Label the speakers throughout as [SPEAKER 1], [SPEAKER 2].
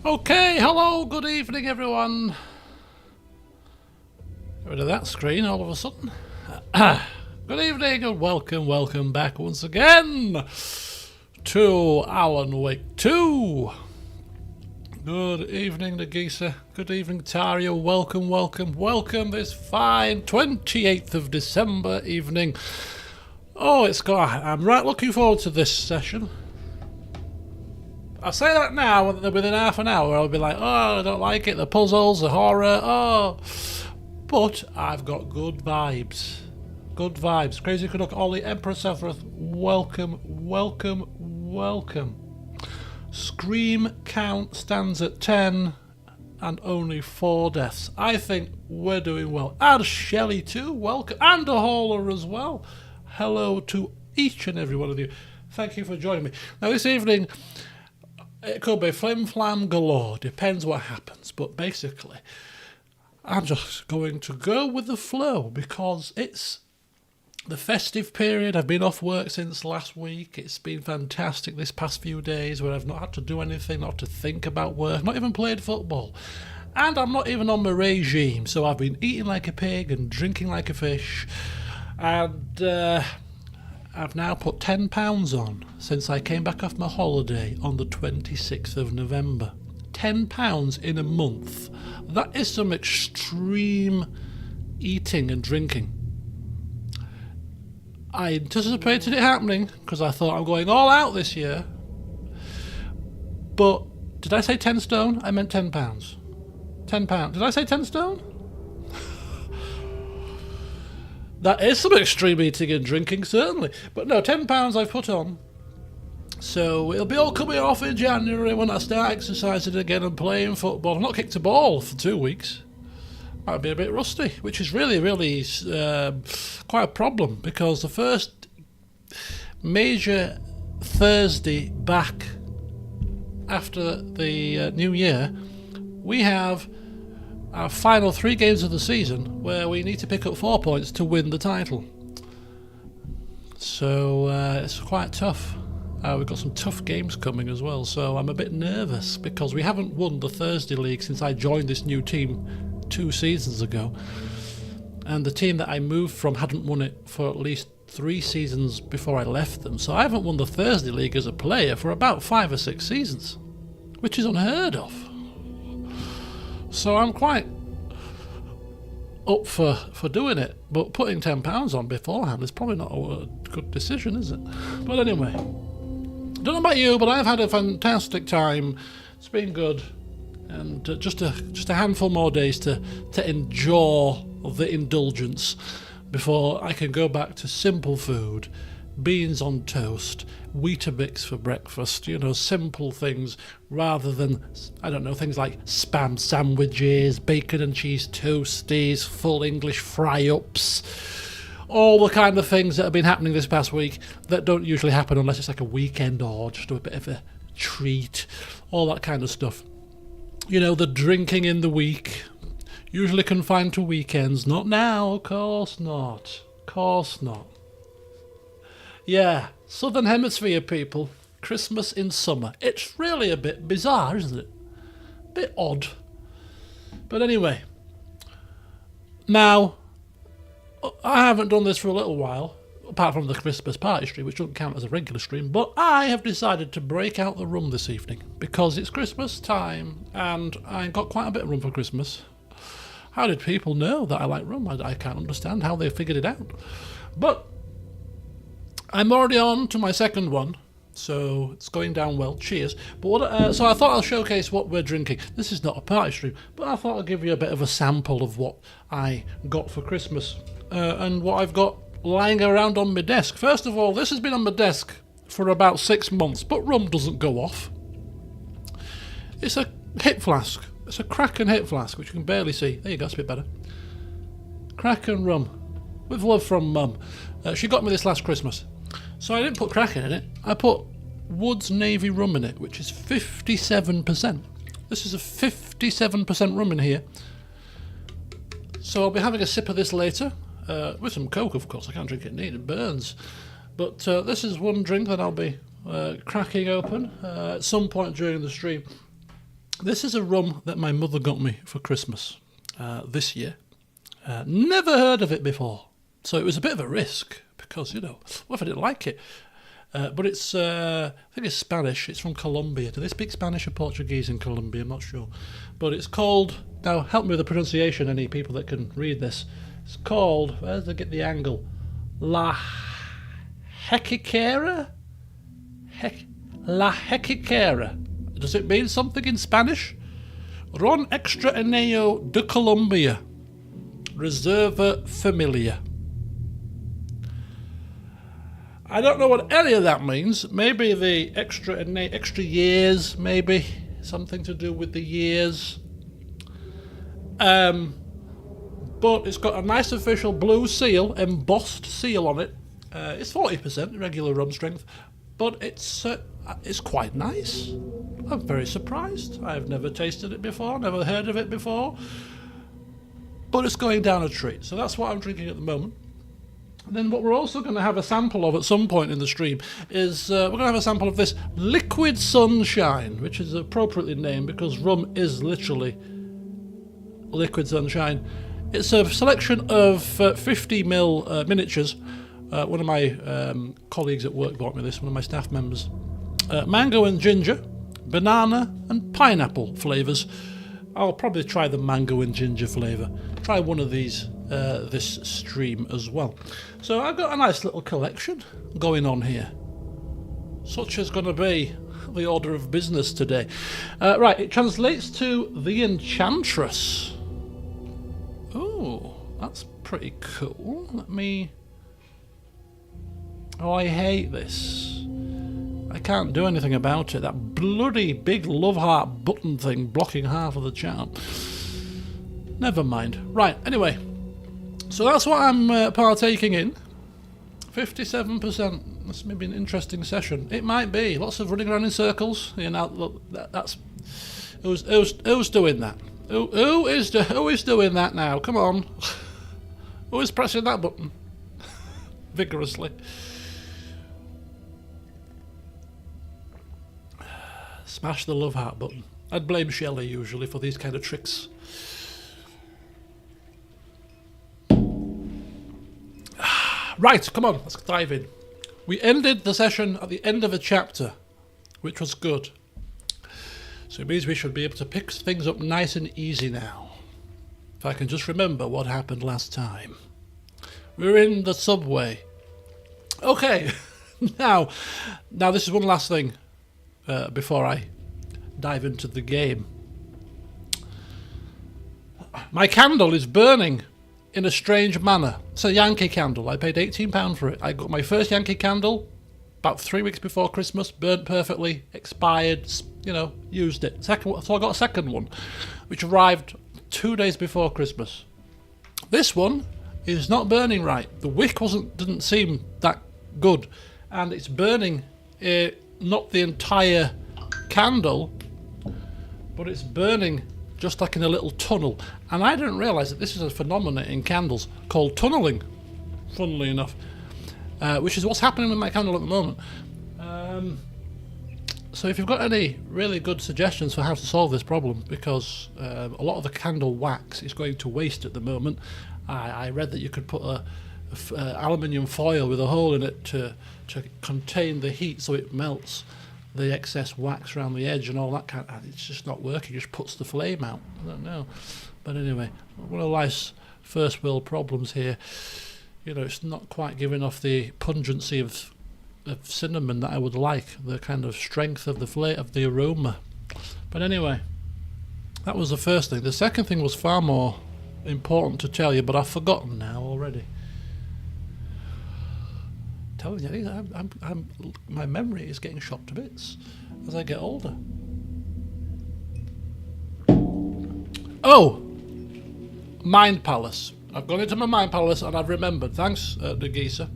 [SPEAKER 1] Okay, hello, good evening everyone. Get rid of that screen all of a sudden. Good evening and welcome back once again to Alan Wake 2. Good evening, Nagisa. Good evening, Taria. Welcome this fine 28th of December evening. Oh, I'm right looking forward to this session. I say that now, and within half an hour I'll be like, oh, I don't like it, the puzzles, the horror, oh. But I've got good vibes. Good vibes. Crazy Canuck, Ollie, Emperor Sephiroth, welcome. Scream count stands at 10 and only 4 deaths. I think we're doing well. And Shelley too, welcome. And a hauler as well. Hello to each and every one of you. Thank you for joining me. Now this evening, it could be flim flam galore, depends what happens, but basically I'm just going to go with the flow because it's the festive period. I've been off work since last week. It's been fantastic this past few days where I've not had to do anything, not to think about work, not even played football, and I'm not even on my regime, so I've been eating like a pig and drinking like a fish, and I've now put £10 on since I came back off my holiday on the 26th of November. £10 in a month. That is some extreme eating and drinking. I anticipated it happening because I thought I'm going all out this year. But did I say 10 stone? I meant £10. £10. Did I say 10 stone? That is some extreme eating and drinking, certainly. But no, £10 I've put on. So it'll be all coming off in January when I start exercising again and playing football. I've not kicked a ball for 2 weeks. Might be a bit rusty, which is really quite a problem because the first major Thursday back after the New Year, we have our final 3 games of the season where we need to pick up 4 points to win the title. So it's quite tough. We've got some tough games coming as well, so I'm a bit nervous because we haven't won the Thursday League since I joined this new team 2 seasons ago, and the team that I moved from hadn't won it for at least 3 seasons before I left them, so I haven't won the Thursday League as a player for about 5 or 6 seasons, which is unheard of. So I'm quite up for doing it, but putting £10 on beforehand is probably not a good decision, is it? But anyway, don't know about you, but I've had a fantastic time. It's been good, and just a handful more days to enjoy the indulgence before I can go back to simple food, beans on toast, Weetabix for breakfast, simple things rather than, I don't know, things like spam sandwiches, bacon and cheese toasties, full English fry-ups, all the kind of things that have been happening this past week that don't usually happen unless it's like a weekend or just a bit of a treat, all that kind of stuff. The drinking in the week, usually confined to weekends. Not now, of course not. Yeah, Southern Hemisphere people, Christmas in summer. It's really a bit bizarre, isn't it? A bit odd. But anyway, now, I haven't done this for a little while, apart from the Christmas party stream, which doesn't count as a regular stream, but I have decided to break out the rum this evening because it's Christmas time and I got quite a bit of rum for Christmas. How did people know that I like rum? I can't understand how they figured it out. But I'm already on to my second one, so it's going down well. Cheers. But so I thought I'll showcase what we're drinking. This is not a party stream, but I thought I'd give you a bit of a sample of what I got for Christmas and what I've got lying around on my desk. First of all, this has been on my desk for about 6 months, but rum doesn't go off. It's a hip flask. It's a Kraken hip flask, which you can barely see. There you go, it's a bit better. Kraken rum, with love from Mum. She got me this last Christmas. So I didn't put Kraken in it, I put Wood's Navy rum in it, which is 57%. This is a 57% rum in here. So I'll be having a sip of this later, with some Coke, of course. I can't drink it neat, it burns. But this is one drink that I'll be cracking open at some point during the stream. This is a rum that my mother got me for Christmas this year. Never heard of it before, so it was a bit of a risk because, what if I didn't like it? But it's, I think it's Spanish. It's from Colombia. Do they speak Spanish or Portuguese in Colombia? I'm not sure. But it's called, now help me with the pronunciation, any people that can read this. It's called, where did I get the angle? La Hequiquera? La Hequiquera. Does it mean something in Spanish? Ron Extra Eneo de Colombia. Reserva Familia. I don't know what any of that means. Maybe the extra years, maybe something to do with the years. But it's got a nice official blue seal, embossed seal on it. It's 40% regular rum strength, but it's quite nice. I'm very surprised. I've never tasted it before, never heard of it before, but it's going down a treat. So that's what I'm drinking at the moment. And then what we're also going to have a sample of at some point in the stream is we're going to have a sample of this Liquid Sunshine, which is appropriately named because rum is literally liquid sunshine. It's a selection of 50ml miniatures. One of my colleagues at work bought me this, one of my staff members. Mango and ginger, banana and pineapple flavours. I'll probably try the mango and ginger flavour. Try one of these this stream as well. So I've got a nice little collection going on here. Such is going to be the order of business today. Right, it translates to the Enchantress. Oh, that's pretty cool. Let me... Oh, I hate this. I can't do anything about it. That bloody big love heart button thing blocking half of the chat. Never mind. Right, anyway. So that's what I'm partaking in. 57%. That's maybe an interesting session. It might be. Lots of running around in circles. Look, that's... Who's doing that? Who is doing that now? Come on. Who is pressing that button? Vigorously. Smash the love heart button. I'd blame Shelley usually for these kind of tricks. Right, come on, let's dive in. We ended the session at the end of a chapter, which was good. So it means we should be able to pick things up nice and easy now. If I can just remember what happened last time. We're in the subway. Okay, now this is one last thing before I dive into the game. My candle is burning in a strange manner. It's a Yankee candle. I paid £18 for it. I got my first Yankee candle about 3 weeks before Christmas, burnt perfectly, expired, used it. So I got a second one, which arrived 2 days before Christmas. This one is not burning right. The wick didn't seem that good, and it's burning not the entire candle, but it's burning just like in a little tunnel. And I didn't realise that this is a phenomenon in candles called tunnelling, funnily enough, which is what's happening with my candle at the moment. So if you've got any really good suggestions for how to solve this problem, because a lot of the candle wax is going to waste at the moment. I read that you could put a aluminium foil with a hole in it to contain the heat so it melts the excess wax around the edge and all that kind of... It's just not working. It just puts the flame out. I don't know. But anyway, one of life's first world problems here. It's not quite giving off the pungency of cinnamon that I would like, the kind of strength of the aroma. But anyway, that was the first thing. The second thing was far more important to tell you, but I've forgotten now already. Telling you, my memory is getting shot to bits as I get older. Oh, Mind Palace. I've gone into my Mind Palace and I've remembered. Thanks, Nagisa.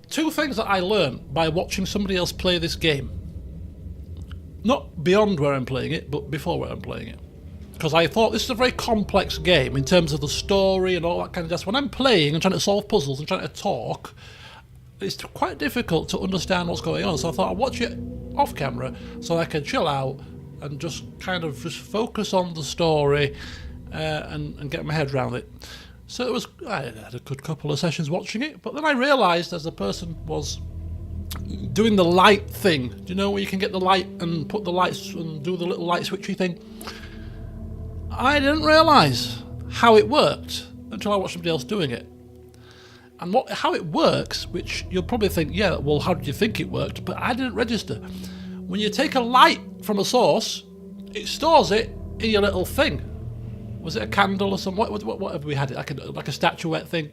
[SPEAKER 1] 2 things that I learned by watching somebody else play this game. Not beyond where I'm playing it, but before where I'm playing it. Because I thought this is a very complex game in terms of the story and all that kind of stuff. When I'm playing and trying to solve puzzles and trying to talk, it's quite difficult to understand what's going on. So I thought I'd watch it off camera so I can chill out and just kind of just focus on the story and get my head around it. So I had a good couple of sessions watching it, but then I realised as the person was doing the light thing, do you know where you can get the light and put the lights and do the little light switchy thing? I didn't realise how it worked until I watched somebody else doing it. And how it works, which you'll probably think, yeah, well, how did you think it worked? But I didn't register. When you take a light from a source, it stores it in your little thing. Was it a candle or something? Whatever we had it, like a statuette thing.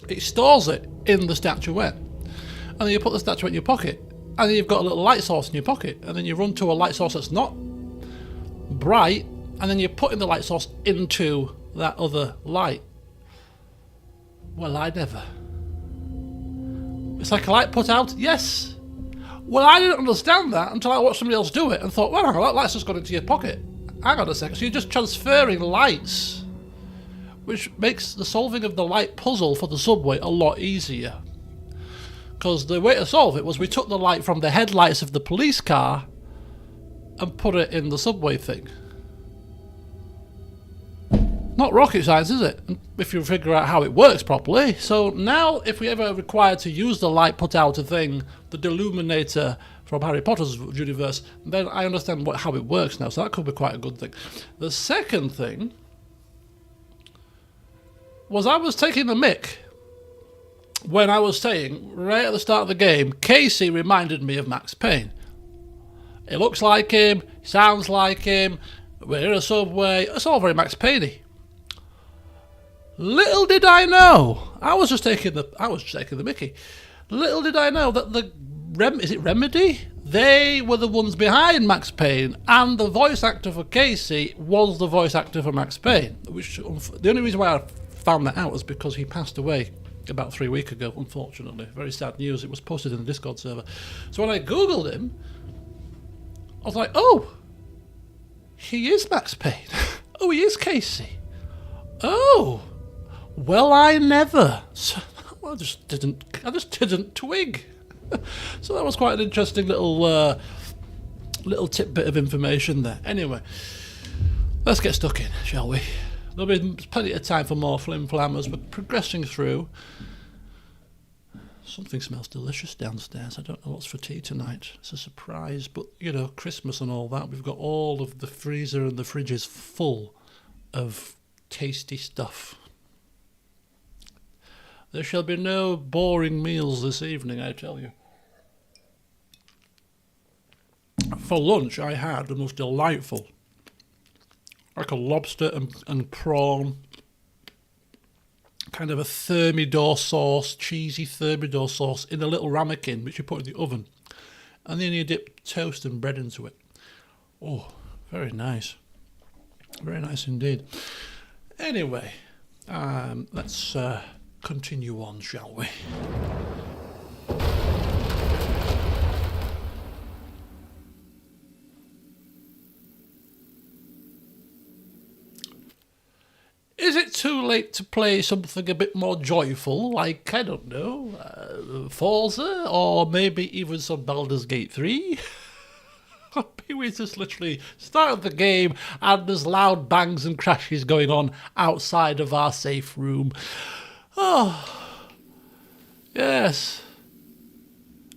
[SPEAKER 1] It stores it in the statuette. And then you put the statuette in your pocket. And then you've got a little light source in your pocket. And then you run to a light source that's not bright. And then you're putting the light source into that other light. Well, I never. It's like a light put out? Yes. Well, I didn't understand that until I watched somebody else do it and thought, well, hang on, that light's just gone into your pocket. Hang on a second. So you're just transferring lights, which makes the solving of the light puzzle for the subway a lot easier. Because the way to solve it was we took the light from the headlights of the police car and put it in the subway thing. Not rocket science, is it? If you figure out how it works properly. So now, if we ever require to use the light put out a thing, the Deluminator from Harry Potter's universe, then I understand how it works now. So that could be quite a good thing. The second thing was I was taking the mick when I was saying, right at the start of the game, Casey reminded me of Max Payne. It looks like him, sounds like him, we're in a subway, it's all very Max Payne-y. Little did I know, I was just taking the mickey. Little did I know that is it Remedy? They were the ones behind Max Payne, and the voice actor for Casey was the voice actor for Max Payne. Which the only reason why I found that out was because he passed away about 3 weeks ago, unfortunately. Very sad news. It was posted in the Discord server. So when I googled him, I was like, oh, he is Max Payne. Oh, he is Casey. Oh. Well, I never. So, I just didn't twig. So that was quite an interesting little tidbit of information there. Anyway, let's get stuck in, shall we? There'll be plenty of time for more flim-flammers. We're progressing through. Something smells delicious downstairs. I don't know what's for tea tonight. It's a surprise, but you know, Christmas and all that. We've got all of the freezer and the fridges full of tasty stuff. There shall be no boring meals this evening, I tell you. For lunch, I had the most delightful, like a lobster and prawn, kind of a thermidor sauce, cheesy thermidor sauce in a little ramekin, which you put in the oven. And then you dip toast and bread into it. Oh, very nice. Very nice indeed. Anyway, let's continue on, shall we? Is it too late to play something a bit more joyful, like, I don't know, Forza, or maybe even some Baldur's Gate 3? We just literally started the game and there's loud bangs and crashes going on outside of our safe room. Oh, yes.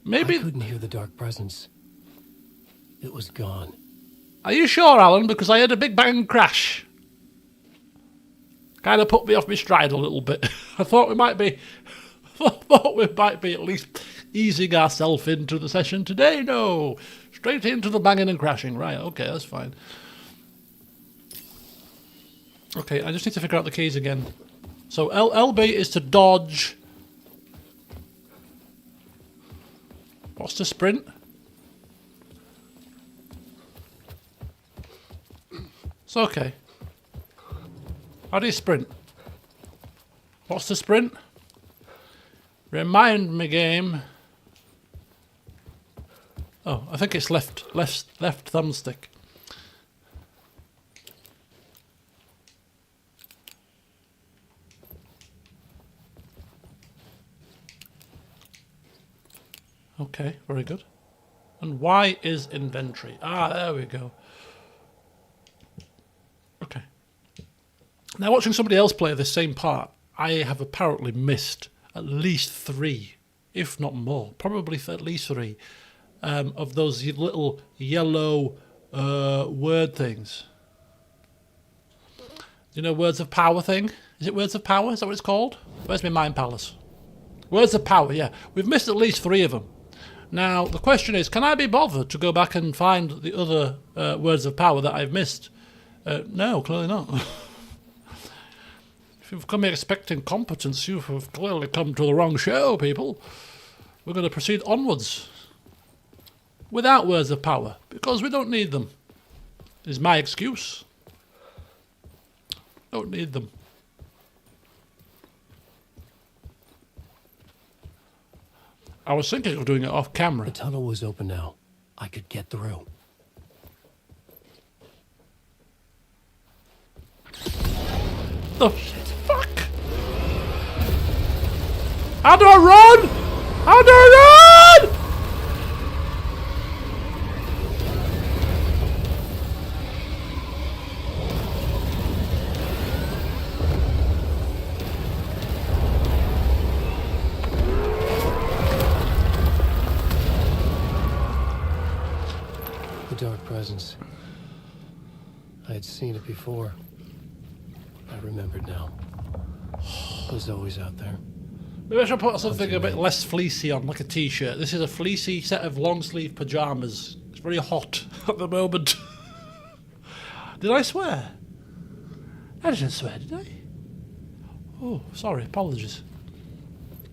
[SPEAKER 1] Maybe...
[SPEAKER 2] I couldn't hear the dark presence. It was gone.
[SPEAKER 1] Are you sure, Alan? Because I heard a big bang crash. Kind of put me off my stride a little bit. I thought we might be at least easing ourselves into the session today. No, straight into the banging and crashing. Right, okay, that's fine. Okay, I just need to figure out the keys again. So LB is to dodge. What's to sprint? It's okay. How do you sprint? What's the sprint? Remind me, game. Oh, I think it's left thumbstick. Okay, very good. And Y is inventory. Ah, there we go. Okay. Now, watching somebody else play this same part, I have apparently missed at least 3, if not more, probably at least 3, of those little yellow word things. You know, words of power thing? Is it words of power? Is that what it's called? Where's my mind palace? Words of power, yeah. We've missed at least 3 of them. Now, the question is, can I be bothered to go back and find the other words of power that I've missed? No, clearly not. If you've come here expecting competence, you have clearly come to the wrong show, people. We're going to proceed onwards. Without words of power, because we don't need them. Is my excuse. Don't need them. I was thinking of doing it off camera.
[SPEAKER 2] The tunnel was open now. I could get through.
[SPEAKER 1] The fuck? How do I run? How do I run?
[SPEAKER 2] The dark presence. I had seen it before. I remembered now. It was always out there.
[SPEAKER 1] Maybe I should put something a bit less fleecy on, like a t-shirt. This is a fleecy set of long-sleeve pyjamas. It's very hot at the moment. Did I swear? I didn't swear, did I? Oh, sorry, apologies.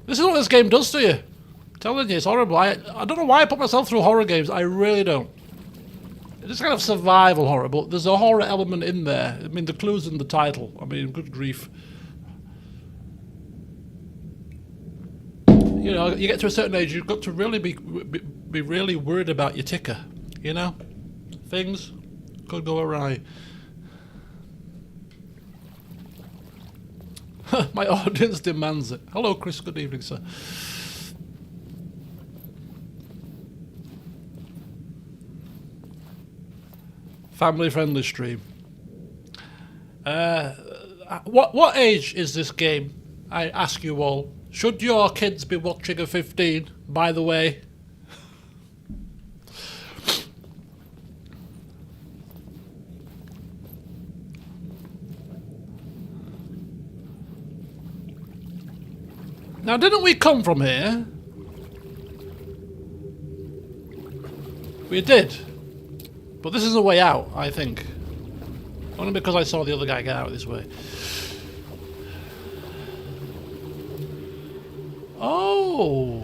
[SPEAKER 1] This is what this game does to you. I'm telling you, it's horrible. I don't know why I put myself through horror games. I really don't. It's kind of survival horror, but there's a horror element in there. I mean, the clue's in the title. I mean, good grief. You know, you get to a certain age, you've got to really be really worried about your ticker. You know, things could go awry. My audience demands it. Hello, Chris. Good evening, sir. Family-friendly stream. What age is this game? I ask you all. Should your kids be watching a 15? By the way. Now, didn't we come from here? We did. But this is the way out, I think. Only because I saw the other guy get out this way. Oh!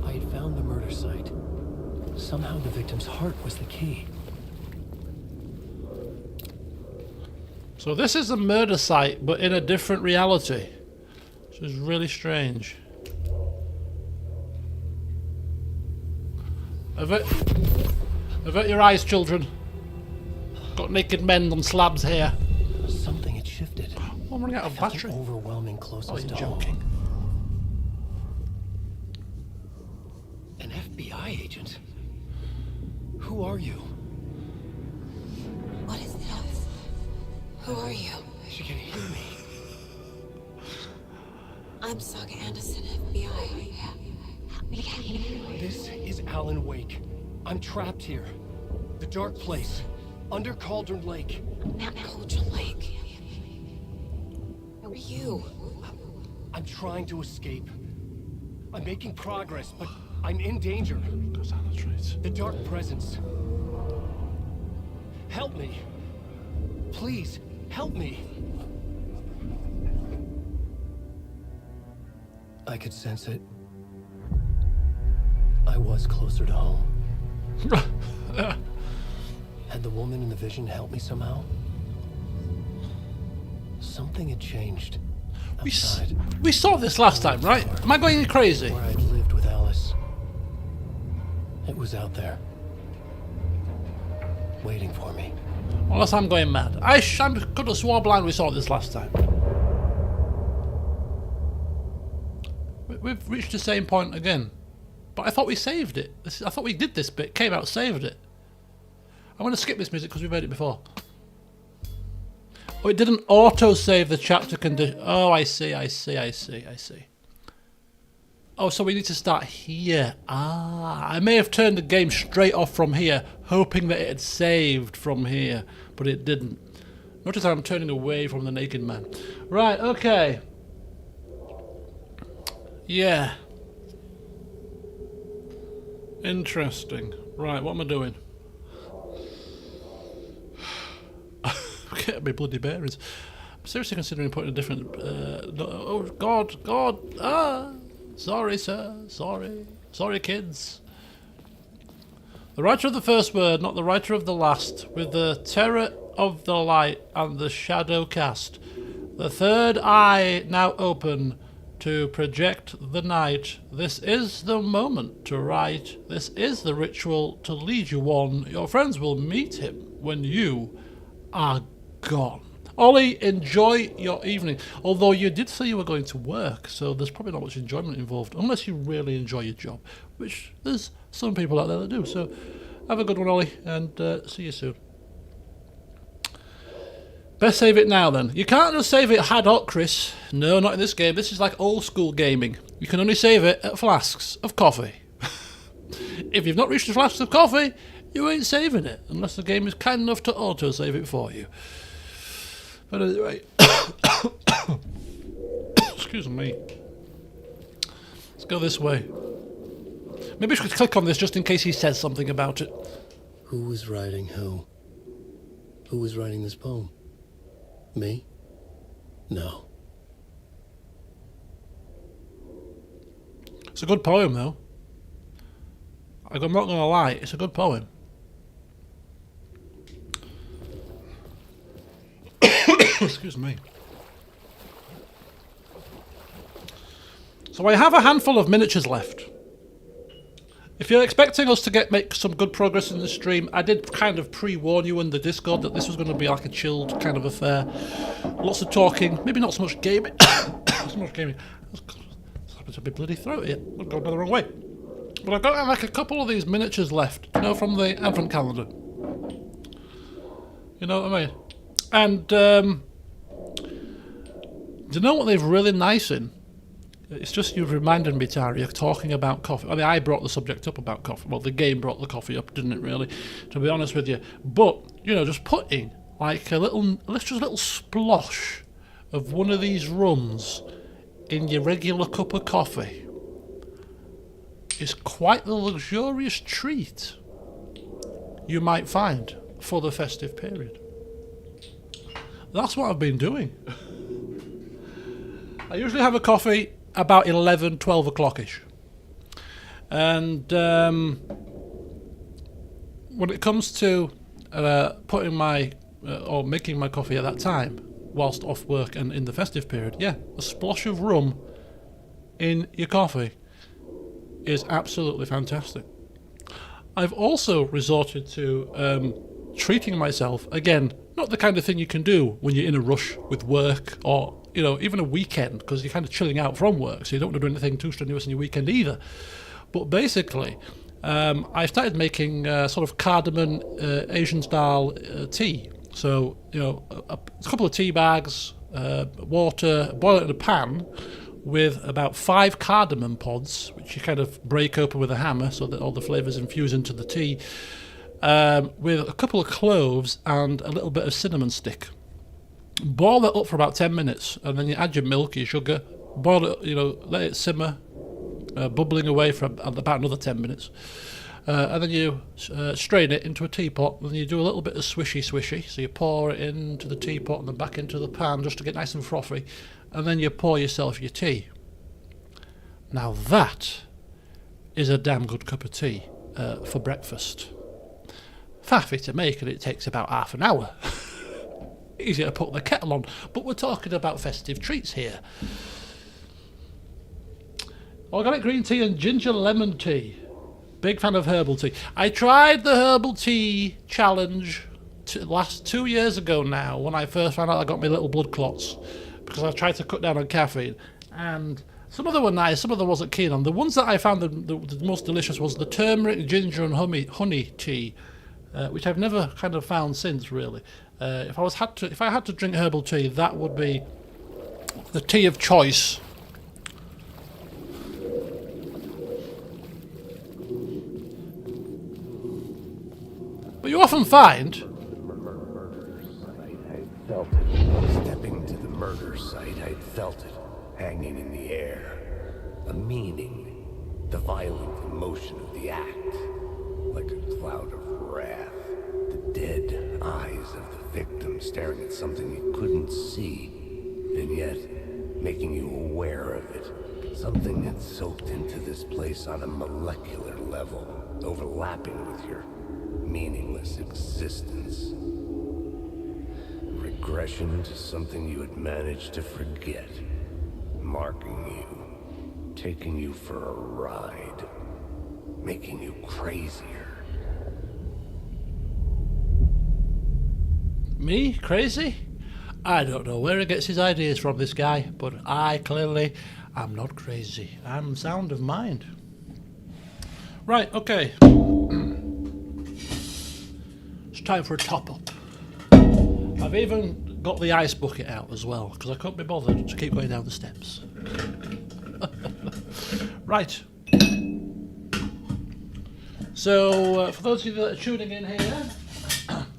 [SPEAKER 2] I had found the murder site. Somehow the victim's heart was the key.
[SPEAKER 1] So this is a murder site, but in a different reality. Which is really strange. Avert your eyes, children. Got naked men on slabs here.
[SPEAKER 2] Something had shifted.
[SPEAKER 1] Oh, I'm running out of
[SPEAKER 2] Felt
[SPEAKER 1] battery.
[SPEAKER 2] an overwhelming closeness
[SPEAKER 1] Oh, you're
[SPEAKER 2] to home.
[SPEAKER 1] joking.
[SPEAKER 2] An FBI agent? Who are you?
[SPEAKER 3] What is this? Who are you?
[SPEAKER 2] She can hear me.
[SPEAKER 3] I'm Saga Anderson, FBI.
[SPEAKER 2] This is Alan Wake. I'm trapped here. The dark place. Under Cauldron Lake.
[SPEAKER 3] Not Cauldron Lake. Who are you?
[SPEAKER 2] I'm trying to escape. I'm making progress, but I'm in danger.
[SPEAKER 1] Goes down the street.
[SPEAKER 2] The dark presence. Help me. Please, help me. I could sense it. I was closer to home. Had the woman in the vision helped me somehow? Something had changed. Outside,
[SPEAKER 1] We saw this last time, right? Am I going crazy?
[SPEAKER 2] where I'd lived with Alice. It was out there. waiting for me.
[SPEAKER 1] Unless I'm going mad. I could have sworn blind we saw this last time. We've reached the same point again. But I thought we saved it. I thought we did this bit, came out, saved it. I'm going to skip this music because we've heard it before. Oh, it didn't auto-save the chapter condition. Oh, I see. Oh, so we need to start here. Ah, I may have turned the game straight off from here, hoping that it had saved from here, but it didn't. Notice how I'm turning away from the naked man. Right, okay. Yeah. Interesting. Right, what am I doing? Get me bloody bearings. I'm seriously considering putting a different... oh, God. Ah! Sorry, sir. Sorry, kids. The writer of the first word, not the writer of the last, with the terror of the light and the shadow cast. The third eye now open to project the night. This is the moment to write. This is the ritual to lead you on. Your friends will meet him when you are gone. Ollie, enjoy your evening. Although you did say you were going to work, so there's probably not much enjoyment involved, unless you really enjoy your job, which there's some people out there that do. So have a good one, Ollie, and see you soon. Best save it now, then. You can't just save it ad hoc, Chris. No, not in this game. This is like old school gaming. You can only save it at flasks of coffee. If you've not reached the flasks of coffee, you ain't saving it, unless the game is kind enough to auto-save it for you. But anyway, excuse me. Let's go this way. Maybe I should click on this just in case he says something about it.
[SPEAKER 2] Who was writing who? Who was writing this poem? Me? No.
[SPEAKER 1] It's a good poem, though. I'm not going to lie, it's a good poem. Excuse me. So I have a handful of miniatures left. If you're expecting us to make some good progress in the stream, I did kind of pre-warn you in the Discord that this was going to be like a chilled kind of affair. Lots of talking, maybe not so much gaming. Not so much gaming. It's happened to be bloody throat here. I've gone the wrong way. But I've got like a couple of these miniatures left, you know, from the advent calendar. You know what I mean? And do you know what they've really nice in? It's just you've reminded me, Tara, you're talking about coffee. I mean, I brought the subject up about coffee. Well, the game brought the coffee up, didn't it, really? To be honest with you. But, you know, just putting like a little splosh of one of these rums in your regular cup of coffee is quite the luxurious treat you might find for the festive period. That's what I've been doing. I usually have a coffee about 11, 12 o'clock-ish. And when it comes to putting my, or making my coffee at that time, whilst off work and in the festive period, yeah, a splosh of rum in your coffee is absolutely fantastic. I've also resorted to treating myself, again, not the kind of thing you can do when you're in a rush with work or, you know, even a weekend, because you're kind of chilling out from work, so you don't want to do anything too strenuous in your weekend either. But basically, I started making sort of cardamom Asian-style tea. So, you know, a couple of tea bags, water, boil it in a pan with about 5 cardamom pods, which you kind of break open with a hammer so that all the flavours infuse into the tea, with a couple of cloves and a little bit of cinnamon stick. Boil that up for about 10 minutes, and then you add your milk, your sugar, boil it, you know, let it simmer, bubbling away for about another 10 minutes. And then you strain it into a teapot, and you do a little bit of swishy. So you pour it into the teapot and then back into the pan just to get nice and frothy, and then you pour yourself your tea. Now that is a damn good cup of tea for breakfast. Faffy to make, and it takes about half an hour. Easier to put the kettle on, but we're talking about festive treats here. Organic green tea and ginger lemon tea. Big fan of herbal tea. I tried the herbal tea challenge last 2 years ago now, when I first found out I got my little blood clots, because I tried to cut down on caffeine. And some of them were nice, some of them wasn't keen on. The ones that I found the most delicious was the turmeric, ginger and honey tea, which I've never kind of found since, really. If I had to drink herbal tea, that would be the tea of choice. But you often find...
[SPEAKER 4] I felt it. Stepping to the murder site, I felt it, hanging in the air. A meaning, the violent emotion of the act, like a cloud of wrath. The dead eyes of the victim staring at something you couldn't see, and yet making you aware of it. Something that soaked into this place on a molecular level, overlapping with your meaningless existence. Regression to something you had managed to forget, marking you, taking you for a ride, making you crazier.
[SPEAKER 1] Me? Crazy? I don't know where he gets his ideas from, this guy, but I clearly am not crazy. I'm sound of mind. Right, okay. It's time for a top-up. I've even got the ice bucket out as well, because I couldn't be bothered to keep going down the steps. Right. So, for those of you that are tuning in here,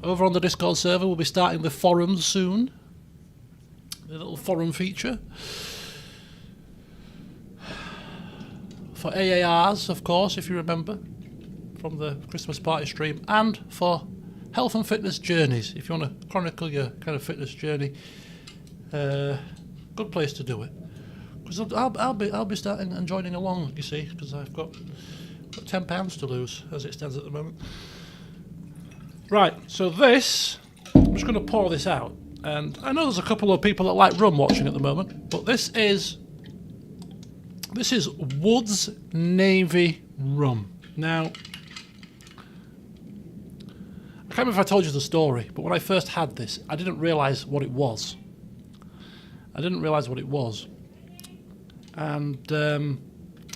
[SPEAKER 1] over on the Discord server, we'll be starting the forums soon. The little forum feature. For AARs, of course, if you remember, from the Christmas party stream, and for health and fitness journeys, if you want to chronicle your kind of fitness journey. Good place to do it. Because I'll be starting and joining along, you see, because I've got £10 to lose as it stands at the moment. Right, so this, I'm just going to pour this out, and I know there's a couple of people that like rum watching at the moment, but this is Woods Navy rum. Now, I can't remember if I told you the story, but when I first had this, I didn't realise what it was. And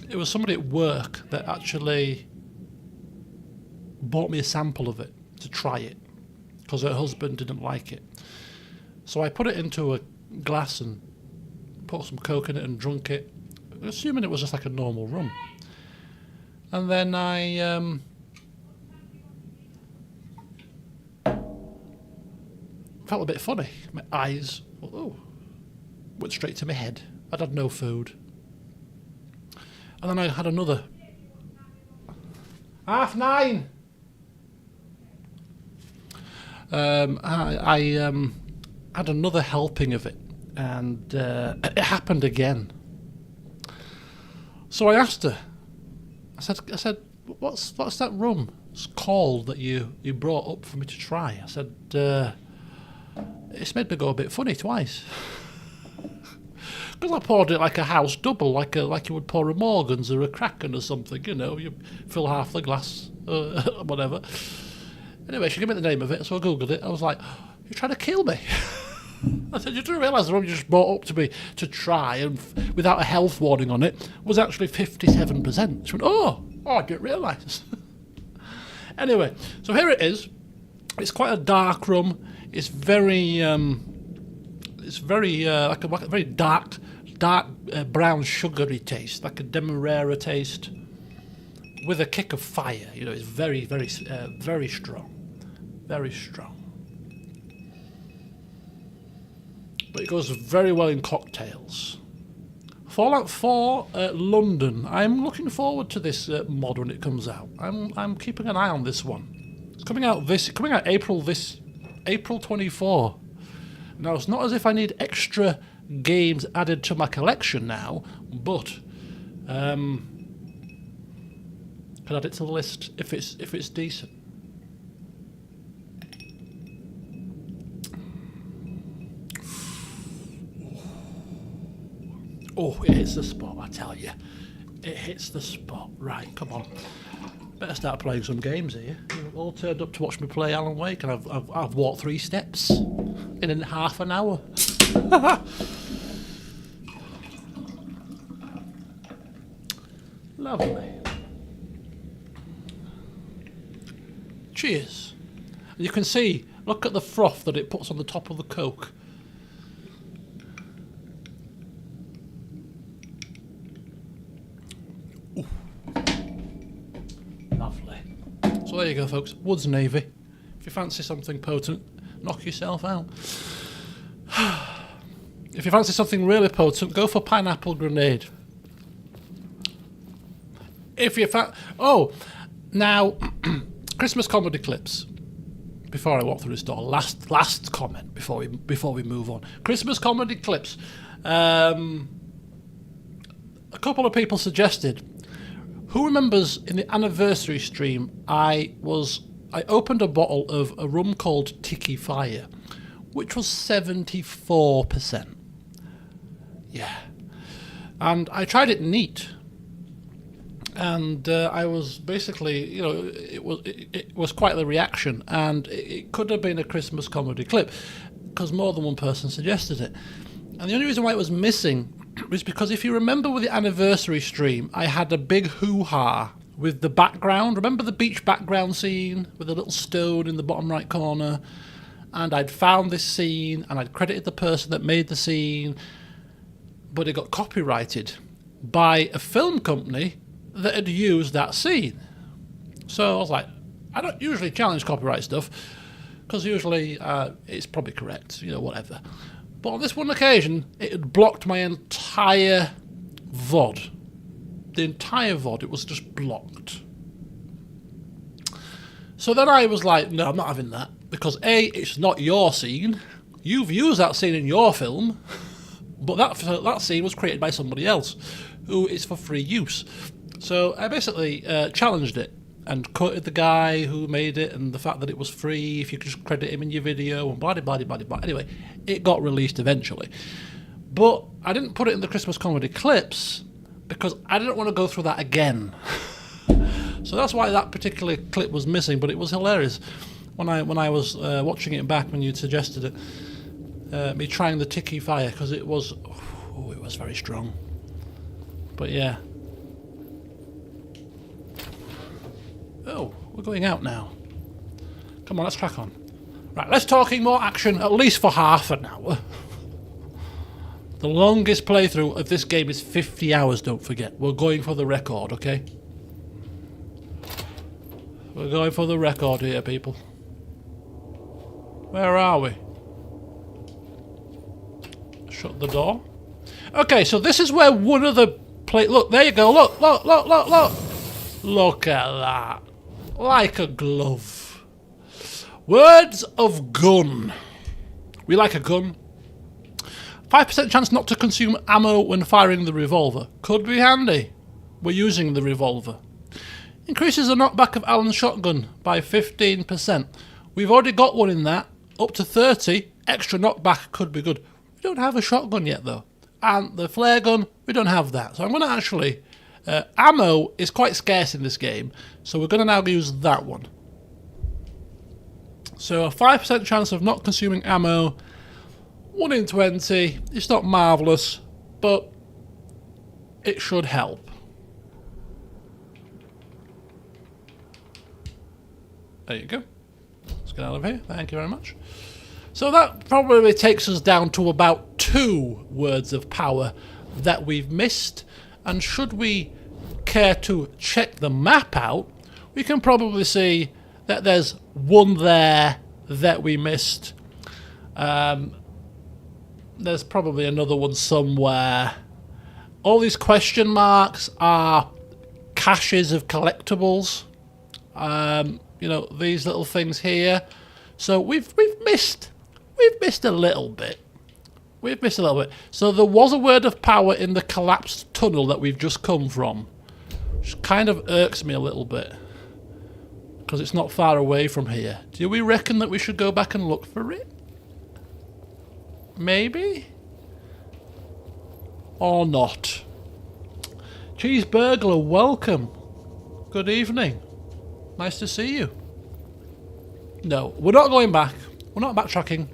[SPEAKER 1] it was somebody at work that actually bought me a sample of it to try it, because her husband didn't like it. So I put it into a glass and put some Coke in it and drunk it, assuming it was just like a normal rum. And then I felt a bit funny. My eyes went straight to my head. I'd had no food. And then I had another 9:30. I had another helping of it, and it happened again. So I asked her. I said, what's that rum called that you brought up for me to try? I said, it's made me go a bit funny twice. Because I poured it like a house double, like you would pour a Morgan's or a Kraken or something, you know. You fill half the glass, whatever. Anyway, she gave me the name of it, so I googled it. I was like, you're trying to kill me? I said, you do realise the rum you just brought up to me to try, and without a health warning on it, was actually 57%. She went, oh, I didn't realise. Anyway, so here it is. It's quite a dark rum. It's very like a very dark brown sugary taste, like a demerara taste, with a kick of fire. You know, it's very, very, very strong, very strong. But it goes very well in cocktails. Fallout 4 London. I'm looking forward to this mod when it comes out. I'm keeping an eye on this one. It's coming out April 24. Now, it's not as if I need extra games added to my collection now, but can add it to the list if it's decent. Oh, it hits the spot, I tell you. It hits the spot. Right, come on. Better start playing some games here. You've all turned up to watch me play Alan Wake, and I've walked 3 steps in half an hour. Lovely. Cheers. And you can see, look at the froth that it puts on the top of the Coke. Ooh. Lovely. So there you go, folks. Woods Navy. If you fancy something potent, knock yourself out. If you fancy something really potent, go for pineapple grenade. If you now Christmas comedy clips. Before I walk through this door, last comment before we move on. Christmas comedy clips. A couple of people suggested. Who remembers in the anniversary stream? I opened a bottle of a rum called Tiki Fire, which was 74%. Yeah, and I tried it neat. And I was basically, it was quite the reaction, and it could have been a Christmas comedy clip because more than one person suggested it. And the only reason why it was missing was because if you remember with the anniversary stream, I had a big hoo-ha with the background. Remember the beach background scene with the little stone in the bottom right corner? And I'd found this scene, and I'd credited the person that made the scene, but it got copyrighted by a film company that had used that scene. So I was like, I don't usually challenge copyright stuff because usually it's probably correct, whatever. But on this one occasion, it had blocked my entire VOD. The entire VOD, it was just blocked. So then I was like, no, I'm not having that because A, it's not your scene. You've used that scene in your film, but that scene was created by somebody else who is for free use. So I basically challenged it and quoted the guy who made it and the fact that it was free if you could just credit him in your video and blah, blah, blah, blah. Anyway, it got released eventually. But I didn't put it in the Christmas comedy clips because I didn't want to go through that again. So that's why that particular clip was missing, but it was hilarious. When I was watching it back when you suggested it, me trying the Tiki Fire, because it was very strong. But yeah. Oh, we're going out now. Come on, let's crack on. Right, let's talking more action, at least for half an hour. The longest playthrough of this game is 50 hours, don't forget. We're going for the record, okay? We're going for the record here, people. Where are we? Shut the door. Okay, so this is where one of the look, there you go. Look. Look at that. Like a glove. Words of gun. We like a gun. 5% chance not to consume ammo when firing the revolver. Could be handy. We're using the revolver. Increases the knockback of Alan's shotgun by 15%. We've already got one in that. Up to 30. Extra knockback could be good. We don't have a shotgun yet though. And the flare gun, we don't have that. So I'm going to actually... ammo is quite scarce in this game, so we're going to now use that one. So a 5% chance of not consuming ammo, 1 in 20. It's not marvellous, but it should help. There you go. Let's get out of here. Thank you very much. So that probably takes us down to about 2 words of power that we've missed. And should we care to check the map out, we can probably see that there's one there that we missed. There's probably another one somewhere. All these question marks are caches of collectibles. These little things here. So we've missed a little bit. We've missed a little bit. So there was a word of power in the collapsed tunnel that we've just come from. Which kind of irks me a little bit. Because it's not far away from here. Do we reckon that we should go back and look for it? Maybe? Or not? Cheeseburglar, welcome. Good evening. Nice to see you. No, we're not going back. We're not backtracking.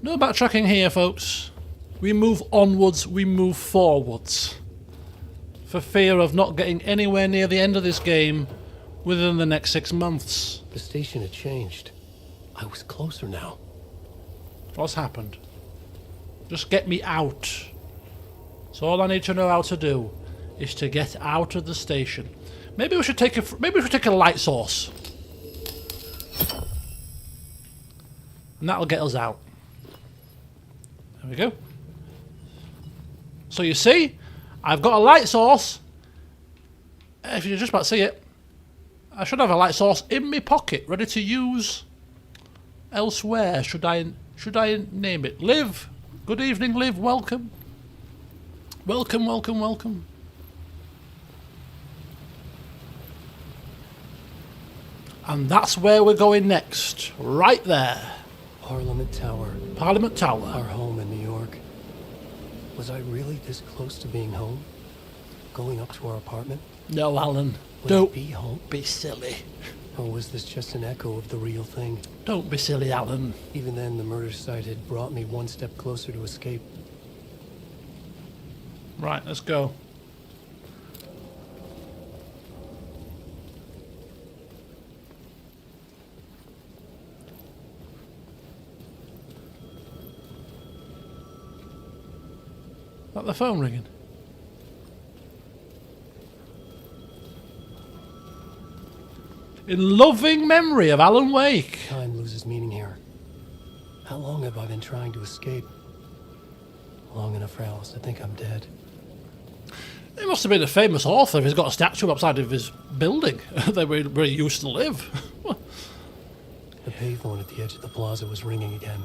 [SPEAKER 1] No backtracking here, folks. We move onwards, we move forwards. For fear of not getting anywhere near the end of this game within the next 6 months.
[SPEAKER 2] The station had changed. I was closer now.
[SPEAKER 1] What's happened? Just get me out. So all I need to know how to do is to get out of the station. Maybe we should take a light source. And that'll get us out. There we go. So you see, I've got a light source. If you're just about to see it, I should have a light source in my pocket, ready to use elsewhere. Should I name it? Liv. Good evening, Liv. Welcome. Welcome, welcome, welcome. And that's where we're going next. Right there.
[SPEAKER 2] Parliament Tower.
[SPEAKER 1] Parliament Tower.
[SPEAKER 2] Our home in New York. Was I really this close to being home? Going up to our apartment?
[SPEAKER 1] No, Alan.
[SPEAKER 2] Would
[SPEAKER 1] Don't
[SPEAKER 2] I be home?
[SPEAKER 1] be silly.
[SPEAKER 2] Or was this just an echo of the real thing?
[SPEAKER 1] Don't be silly, Alan.
[SPEAKER 2] Even then, the murder site had brought me one step closer to escape.
[SPEAKER 1] Right, let's go. Is that the phone ringing? In loving memory of Alan Wake.
[SPEAKER 2] Time loses meaning here. How long have I been trying to escape? Long enough for Alice to think I'm dead.
[SPEAKER 1] He must have been a famous author if he's got a statue outside of his building where he used to live.
[SPEAKER 2] The payphone at the edge of the plaza was ringing again.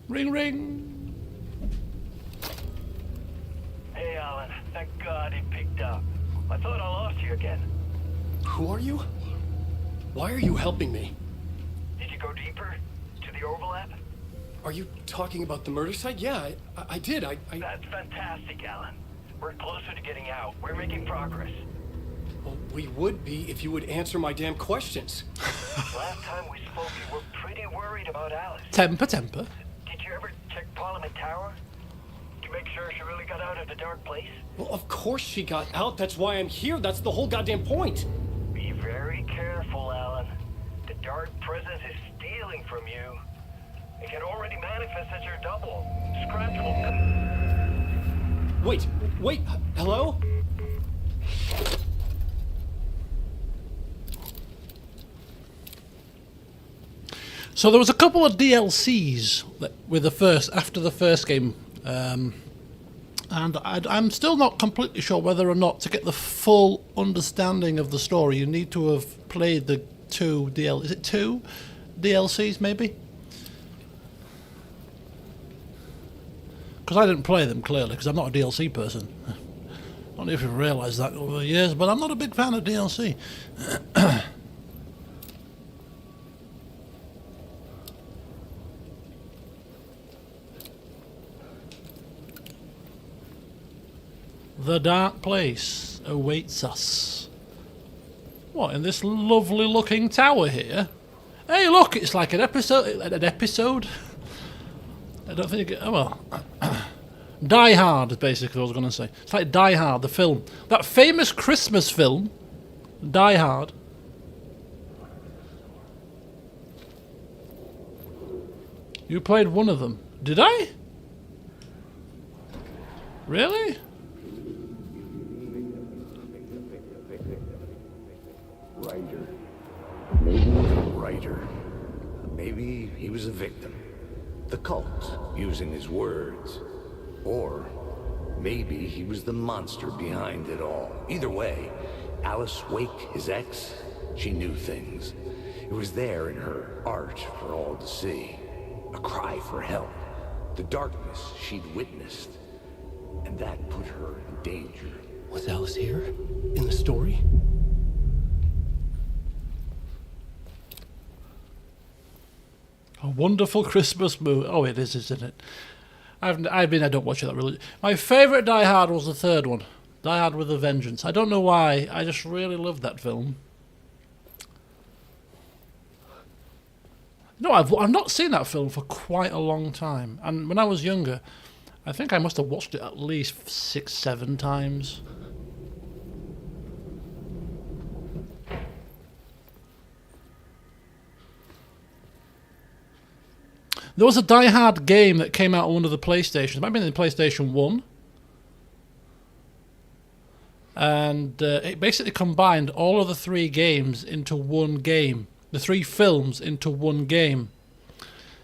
[SPEAKER 1] Ring, ring.
[SPEAKER 5] Hey, Alan. Thank God he picked up. I thought I lost you again.
[SPEAKER 2] Who are you? Why are you helping me?
[SPEAKER 5] Did you go deeper? To the overlap?
[SPEAKER 2] Are you talking about the murder site? Yeah, I did.
[SPEAKER 5] That's fantastic, Alan. We're closer to getting out. We're making progress.
[SPEAKER 2] Well, we would be if you would answer my damn questions.
[SPEAKER 5] Last time we spoke, you were pretty worried about Alice.
[SPEAKER 1] Temper.
[SPEAKER 5] Did you ever check Parliament Tower? To make sure she really got out of the dark place?
[SPEAKER 2] Well, of course she got out. That's why I'm here. That's the whole goddamn point.
[SPEAKER 5] Be very careful, Alan. The dark presence is stealing from you. It can already manifest as your double. Scratch will come.
[SPEAKER 2] Wait, hello?
[SPEAKER 1] So there was a couple of DLCs with after the first game, and I'm still not completely sure whether or not to get the full understanding of the story you need to have played the two DLCs maybe? Because I didn't play them clearly because I'm not a DLC person. I don't know if you've realised that over the years, but I'm not a big fan of DLC. The dark place awaits us. What, in this lovely looking tower here? Hey look, it's like an episode. I don't think oh well. Die Hard is basically what I was going to say. It's like Die Hard, the film. That famous Christmas film, Die Hard. You played one of them. Did I? Really?
[SPEAKER 4] Writer. Maybe he was a writer. Maybe he was a victim. The cult, using his words. Or maybe he was the monster behind it all. Either way, Alice Wake, his ex, she knew things. It was there in her art for all to see. A cry for help. The darkness she'd witnessed. And that put her in danger.
[SPEAKER 2] Was Alice here? In the story?
[SPEAKER 1] A Wonderful Christmas movie. Oh, it is, isn't it? I don't watch it that really. My favourite Die Hard was the third one. Die Hard with a Vengeance. I don't know why. I just really loved that film. No, I've not seen that film for quite a long time. And when I was younger, I think I must have watched it at least 6, 7 times. There was a Die Hard game that came out on one of the PlayStations. It might have been in the PlayStation 1. And it basically combined all of the 3 games into one game. The 3 films into one game.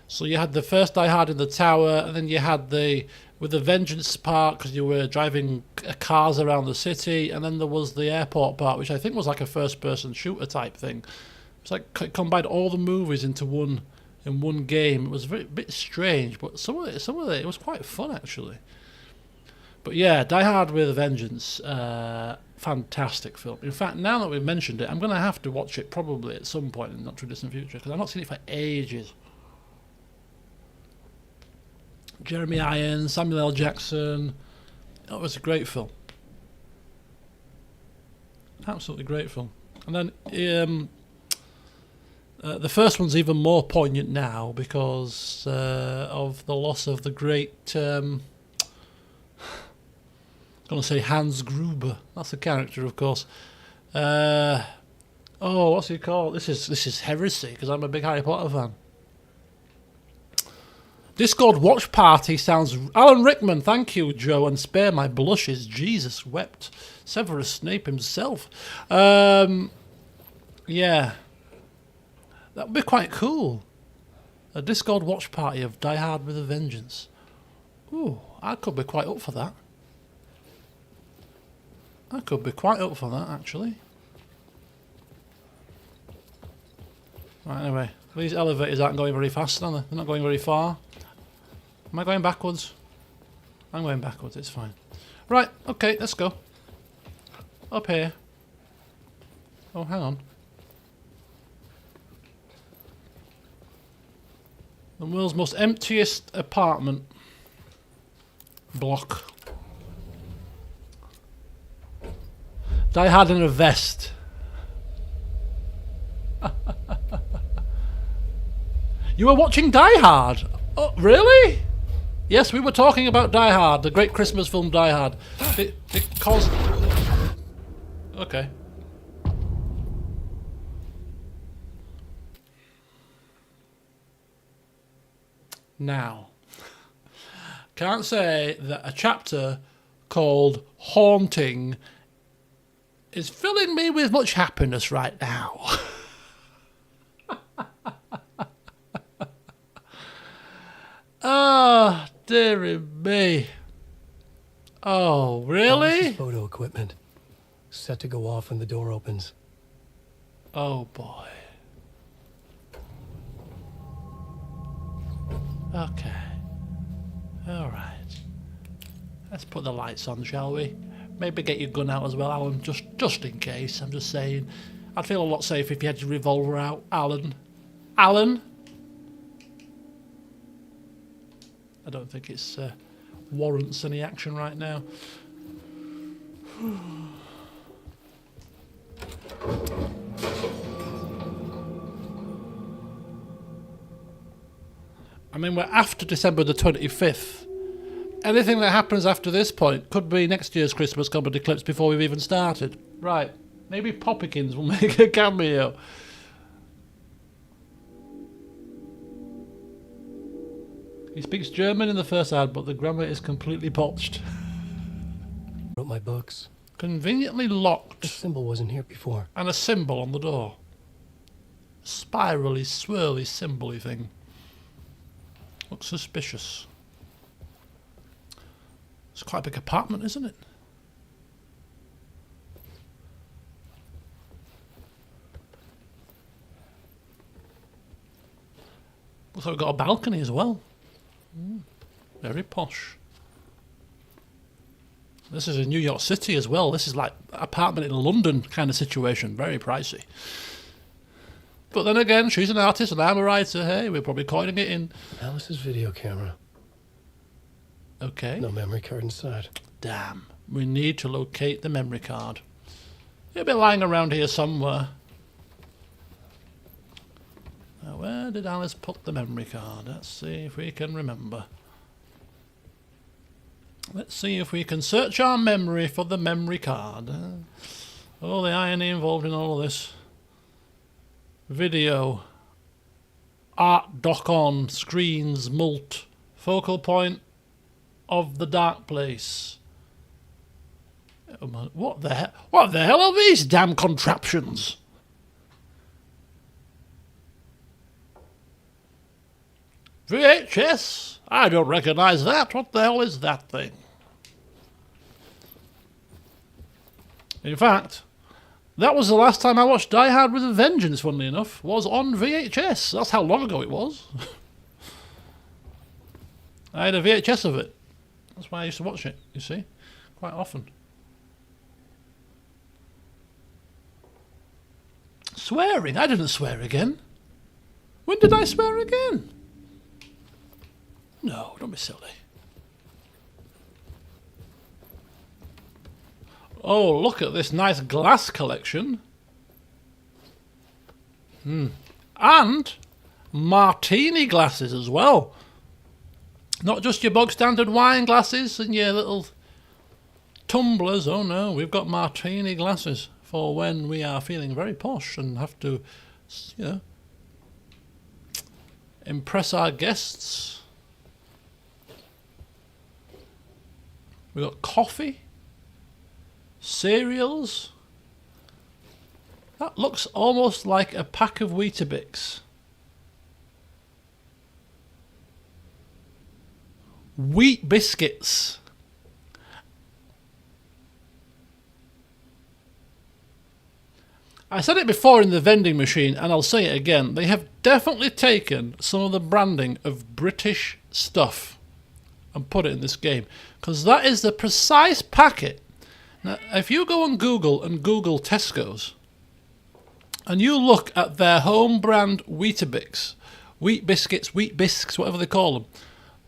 [SPEAKER 1] So you had the first Die Hard in the tower, and then you had with the Vengeance part, because you were driving cars around the city, and then there was the airport part, which I think was like a first-person shooter type thing. It's like it combined all the movies into one game. It was a bit strange, but some of it was quite fun actually. But yeah, Die Hard with a Vengeance, fantastic film. In fact, now that we've mentioned it, I'm going to have to watch it probably at some point in the not too distant future, because I've not seen it for ages. Jeremy Irons, Samuel L. Jackson. It was a great film. Absolutely great film. And then the first one's even more poignant now because of the loss of the great... I'm going to say Hans Gruber. That's the character, of course. What's he called? This is heresy because I'm a big Harry Potter fan. Discord Watch Party sounds... Alan Rickman, thank you, Joe, and spare my blushes. Jesus wept. Severus Snape himself. Yeah. That would be quite cool. A Discord Watch Party of Die Hard with a Vengeance. Ooh, I could be quite up for that. I could be quite up for that, actually. Right, anyway. These elevators aren't going very fast, are they? They're not going very far. Am I going backwards? I'm going backwards, it's fine. Right, okay, let's go. Up here. Oh, hang on. The world's most emptiest apartment block. Die Hard in a vest. You were watching Die Hard? Oh, really? Yes, we were talking about Die Hard, the great Christmas film Die Hard. Because... Okay. Now, can't say that a chapter called Haunting is filling me with much happiness right now. Ah, dearie me. Oh, really?
[SPEAKER 2] Photo equipment. Set to go off when the door opens.
[SPEAKER 1] Oh, boy. Okay. All right. Let's put the lights on, shall we? Maybe get your gun out as well, Alan, just in case. I'm just saying. I'd feel a lot safer if you had your revolver out, Alan. Alan? I don't think it's warrants any action right now. I mean, we're after December the 25th. Anything that happens after this point could be next year's Christmas comedy clips before we've even started. Right. Maybe Poppykins will make a cameo. He speaks German in the first ad, but the grammar is completely botched.
[SPEAKER 2] Wrote my books.
[SPEAKER 1] Conveniently locked.
[SPEAKER 2] The symbol wasn't here before.
[SPEAKER 1] And a symbol on the door. Spirally, swirly, symbol-y thing. Looks suspicious. It's quite a big apartment, isn't it? Looks like we've got a balcony as well. Very posh. This is in New York City as well. This is like apartment in London kind of situation. Very pricey. But then again, she's an artist and I'm a writer. Hey, we're probably coining it in.
[SPEAKER 2] Alice's video camera.
[SPEAKER 1] Okay.
[SPEAKER 2] No memory card inside.
[SPEAKER 1] Damn. We need to locate the memory card. It'll be lying around here somewhere. Now, where did Alice put the memory card? Let's see if we can remember. Let's see if we can search our memory for the memory card. Oh, the irony involved in all of this. Video. Art dock on. Screens. Mult. Focal point of the dark place. What the hell are these damn contraptions? VHS? I don't recognize that. What the hell is that thing? In fact, that was the last time I watched Die Hard with a Vengeance, funnily enough, was on VHS. That's how long ago it was. I had a VHS of it. That's why I used to watch it, you see, quite often. Swearing? I didn't swear again. When did I swear again? No, don't be silly. Oh, look at this nice glass collection. And martini glasses as well. Not just your bog standard wine glasses and your little tumblers. Oh no, we've got martini glasses for when we are feeling very posh and have to, you know, impress our guests. We've got coffee, cereals. That looks almost like a pack of Weetabix. Wheat biscuits. I said it before in the vending machine and I'll say it again. They have definitely taken some of the branding of British stuff and put it in this game, because that is the precise packet. Now, if you go on Google and Google Tesco's and you look at their home brand Weetabix, wheat biscuits, wheat bisques, whatever they call them,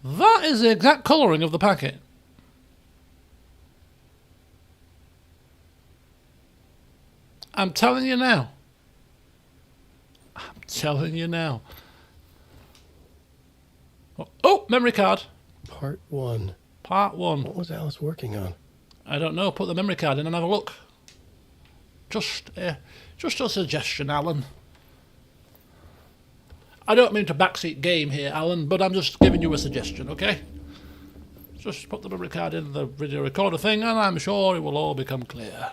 [SPEAKER 1] that is the exact colouring of the packet. I'm telling you now. I'm telling you now. Oh, memory card.
[SPEAKER 2] Part 1.
[SPEAKER 1] Part 1.
[SPEAKER 2] What was Alice working on?
[SPEAKER 1] I don't know. Put the memory card in and have a look. Just a suggestion, Alan. I don't mean to backseat game here, Alan, but I'm just giving you a suggestion, okay? Just put the memory card in the video recorder thing and I'm sure it will all become clear.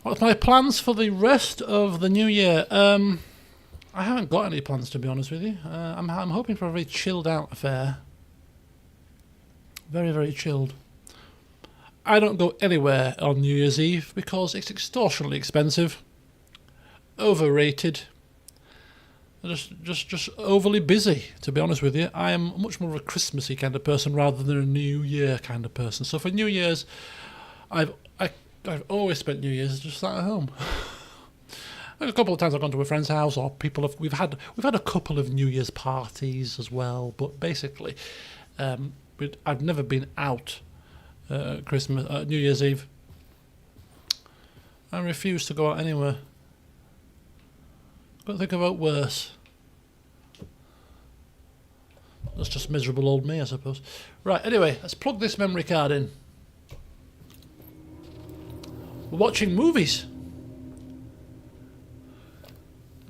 [SPEAKER 1] What's my plans for the rest of the new year? I haven't got any plans, to be honest with you. I'm hoping for a very chilled out affair. Very, very chilled. I don't go anywhere on New Year's Eve because it's extortionately expensive, overrated, just overly busy, to be honest with you. I am much more of a Christmassy kind of person rather than a New Year kind of person. So for New Year's, I've always spent New Year's just sat at home. A couple of times I've gone to a friend's house, or we've had a couple of New Year's parties as well. But basically, I've never been out New Year's Eve. I refuse to go out anywhere. Couldn't think about worse. That's just miserable old me, I suppose. Right, anyway, let's plug this memory card in. We're watching movies.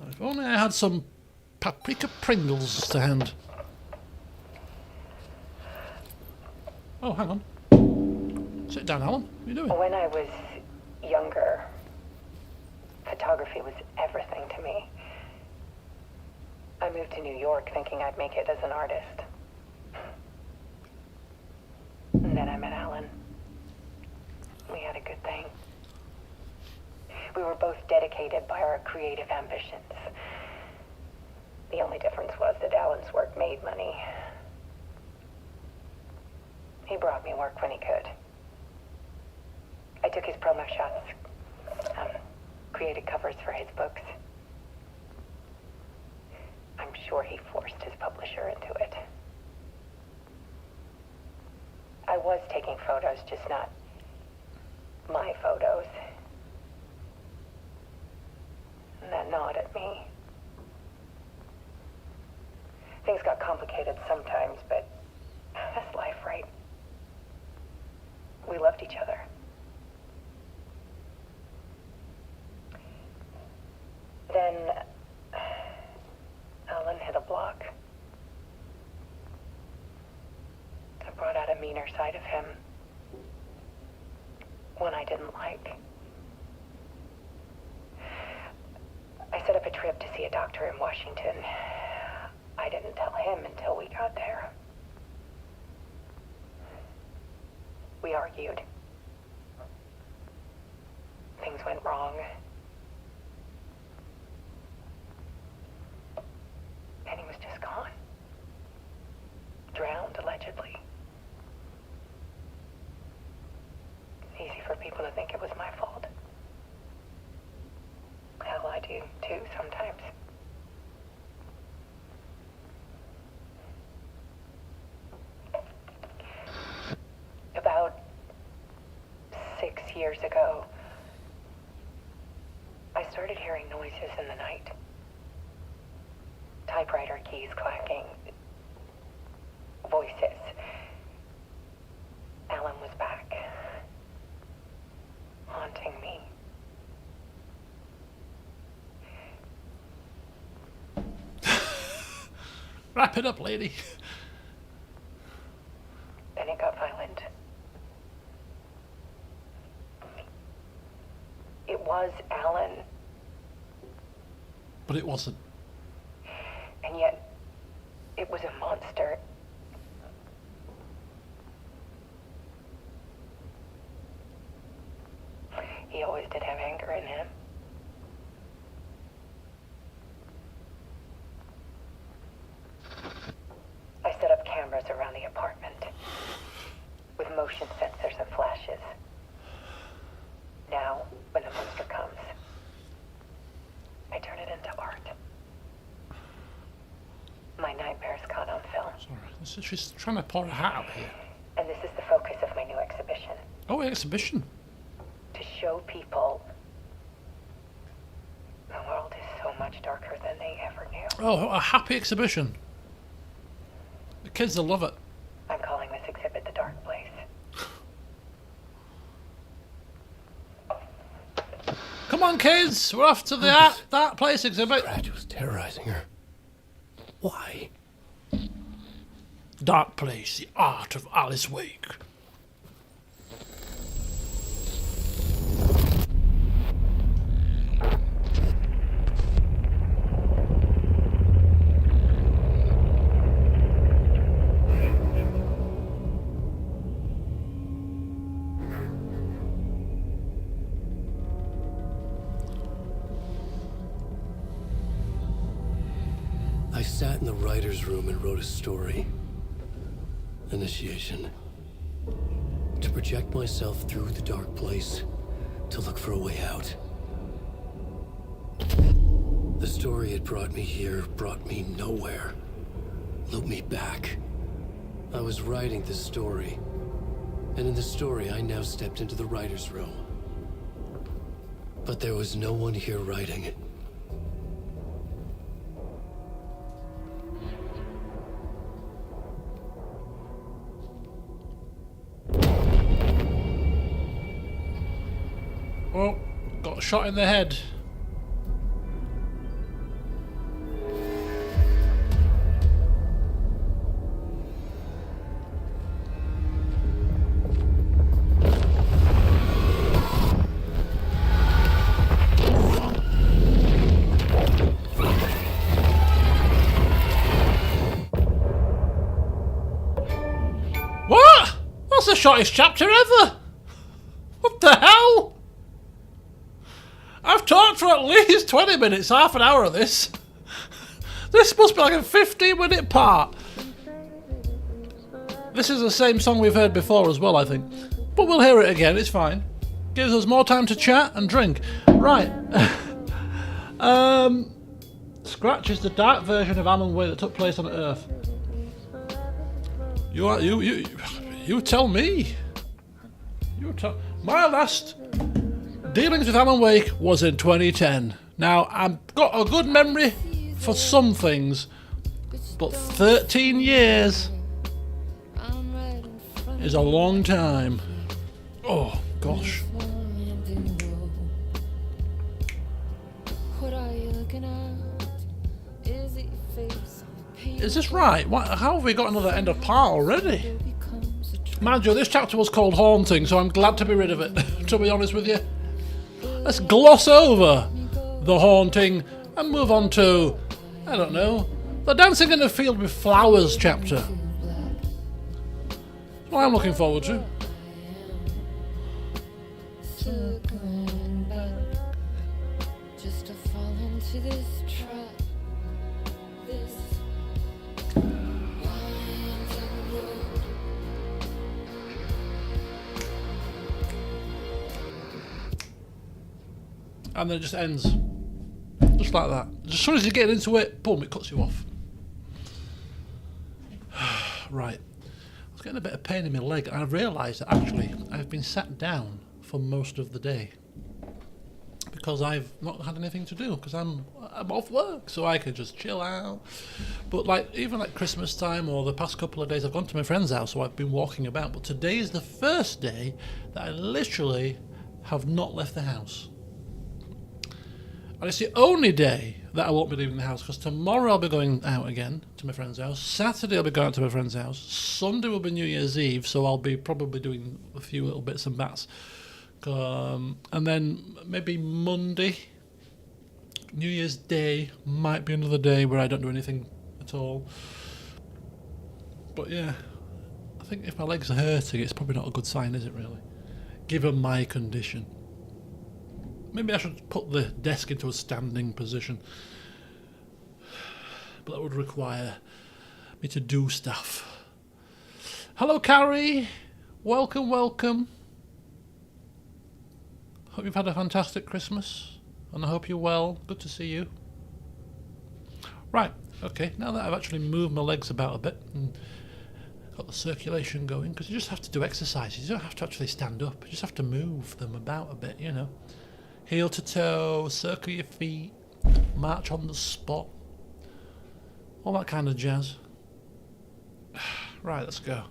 [SPEAKER 1] If only I had some paprika Pringles to hand. Oh, hang on. Sit down, Alan. What are you doing?
[SPEAKER 6] When I was younger, photography was everything to me. I moved to New York thinking I'd make it as an artist. And then I met Alan. We had a good thing. We were both dedicated by our creative ambitions. The only difference was that Alan's work made money. He brought me work when he could. I took his promo shots created covers for his books. I'm sure he forced his publisher into it. I was taking photos, just not my photos. And that gnawed at me. Things got complicated sometimes, but that's life, right? We loved each other. Then Alan hit a block. I brought out a meaner side of him. One I didn't like. I set up a trip to see a doctor in Washington. I didn't tell him until we got there. We argued. Things went wrong. And he was just gone. Drowned, allegedly. It's easy for people to think it was my fault. Hell, I do too sometimes. About 6 years ago, I started hearing noises in the night. Typewriter keys clacking. Voices. Alan was back. Haunting me.
[SPEAKER 1] Wrap it up, lady.
[SPEAKER 6] Then it got violent. It was Alan,
[SPEAKER 1] But it wasn't.
[SPEAKER 6] and yet it was a monster. He always did have anger in him. I set up cameras around the apartment with motion sensors and flashes. Now, when the monster comes, I turn it into art. My nightmares caught on film.
[SPEAKER 1] Sorry, she's trying to pour a hat out here.
[SPEAKER 6] And this is the focus of my new exhibition.
[SPEAKER 1] Oh, exhibition.
[SPEAKER 6] To show people the world is so much darker than they ever knew.
[SPEAKER 1] Oh, a happy exhibition. The kids will love it.
[SPEAKER 6] I'm calling this exhibit The Dark Place.
[SPEAKER 1] Come on, kids. We're off to the that place exhibit.
[SPEAKER 2] Scratch was terrorizing her. Why?
[SPEAKER 1] Dark Place, the art of Alice Wake.
[SPEAKER 2] I sat in the writer's room and wrote a story. Initiation. To project myself through the dark place, to look for a way out. The story had brought me here, brought me nowhere. Looped me back. I was writing the story. And in the story, I now stepped into the writer's room. But there was no one here writing it.
[SPEAKER 1] Oh, got shot in the head. What? That's the shortest chapter ever. What the hell? I've talked for at least 20 minutes, half an hour of this. This must be like a 15-minute part. This is the same song we've heard before as well, I think. But we'll hear it again, it's fine. gives us more time to chat and drink. Right. Scratch is the dark version of Alan Wake that took place on Earth. You tell me. My last dealings with Alan Wake was in 2010. Now, I've got a good memory for some things, but 13 years is a long time. Oh, gosh. Is this right? How have we got another end of part already? Mind you, this chapter was called Haunting, so I'm glad to be rid of it, to be honest with you. Let's gloss over the haunting and move on to, I don't know, the Dancing in the Field with Flowers chapter. That's what I'm looking forward to. And then it just ends. Just like that. As soon as you get into it, boom, it cuts you off. Right. I was getting a bit of pain in my leg, and I realised that actually I've been sat down for most of the day. Because I've not had anything to do, because I'm off work, so I could just chill out. But even like Christmas time or the past couple of days, I've gone to my friend's house, so I've been walking about. But today is the first day that I literally have not left the house. And it's the only day that I won't be leaving the house, because tomorrow I'll be going out again to my friend's house. Saturday I'll be going out to my friend's house. Sunday will be New Year's Eve, so I'll be probably doing a few little bits and bats. And then maybe Monday, New Year's Day, might be another day where I don't do anything at all. But yeah, I think if my legs are hurting, it's probably not a good sign, is it really? Given my condition. Maybe I should put the desk into a standing position. But that would require me to do stuff. Hello, Carrie. Welcome, welcome. Hope you've had a fantastic Christmas. And I hope you're well. Good to see you. Right, okay. Now that I've actually moved my legs about a bit and got the circulation going, because you just have to do exercises. You don't have to actually stand up. You just have to move them about a bit, you know. Heel to toe, circle your feet, march on the spot, all that kind of jazz. Right, let's go.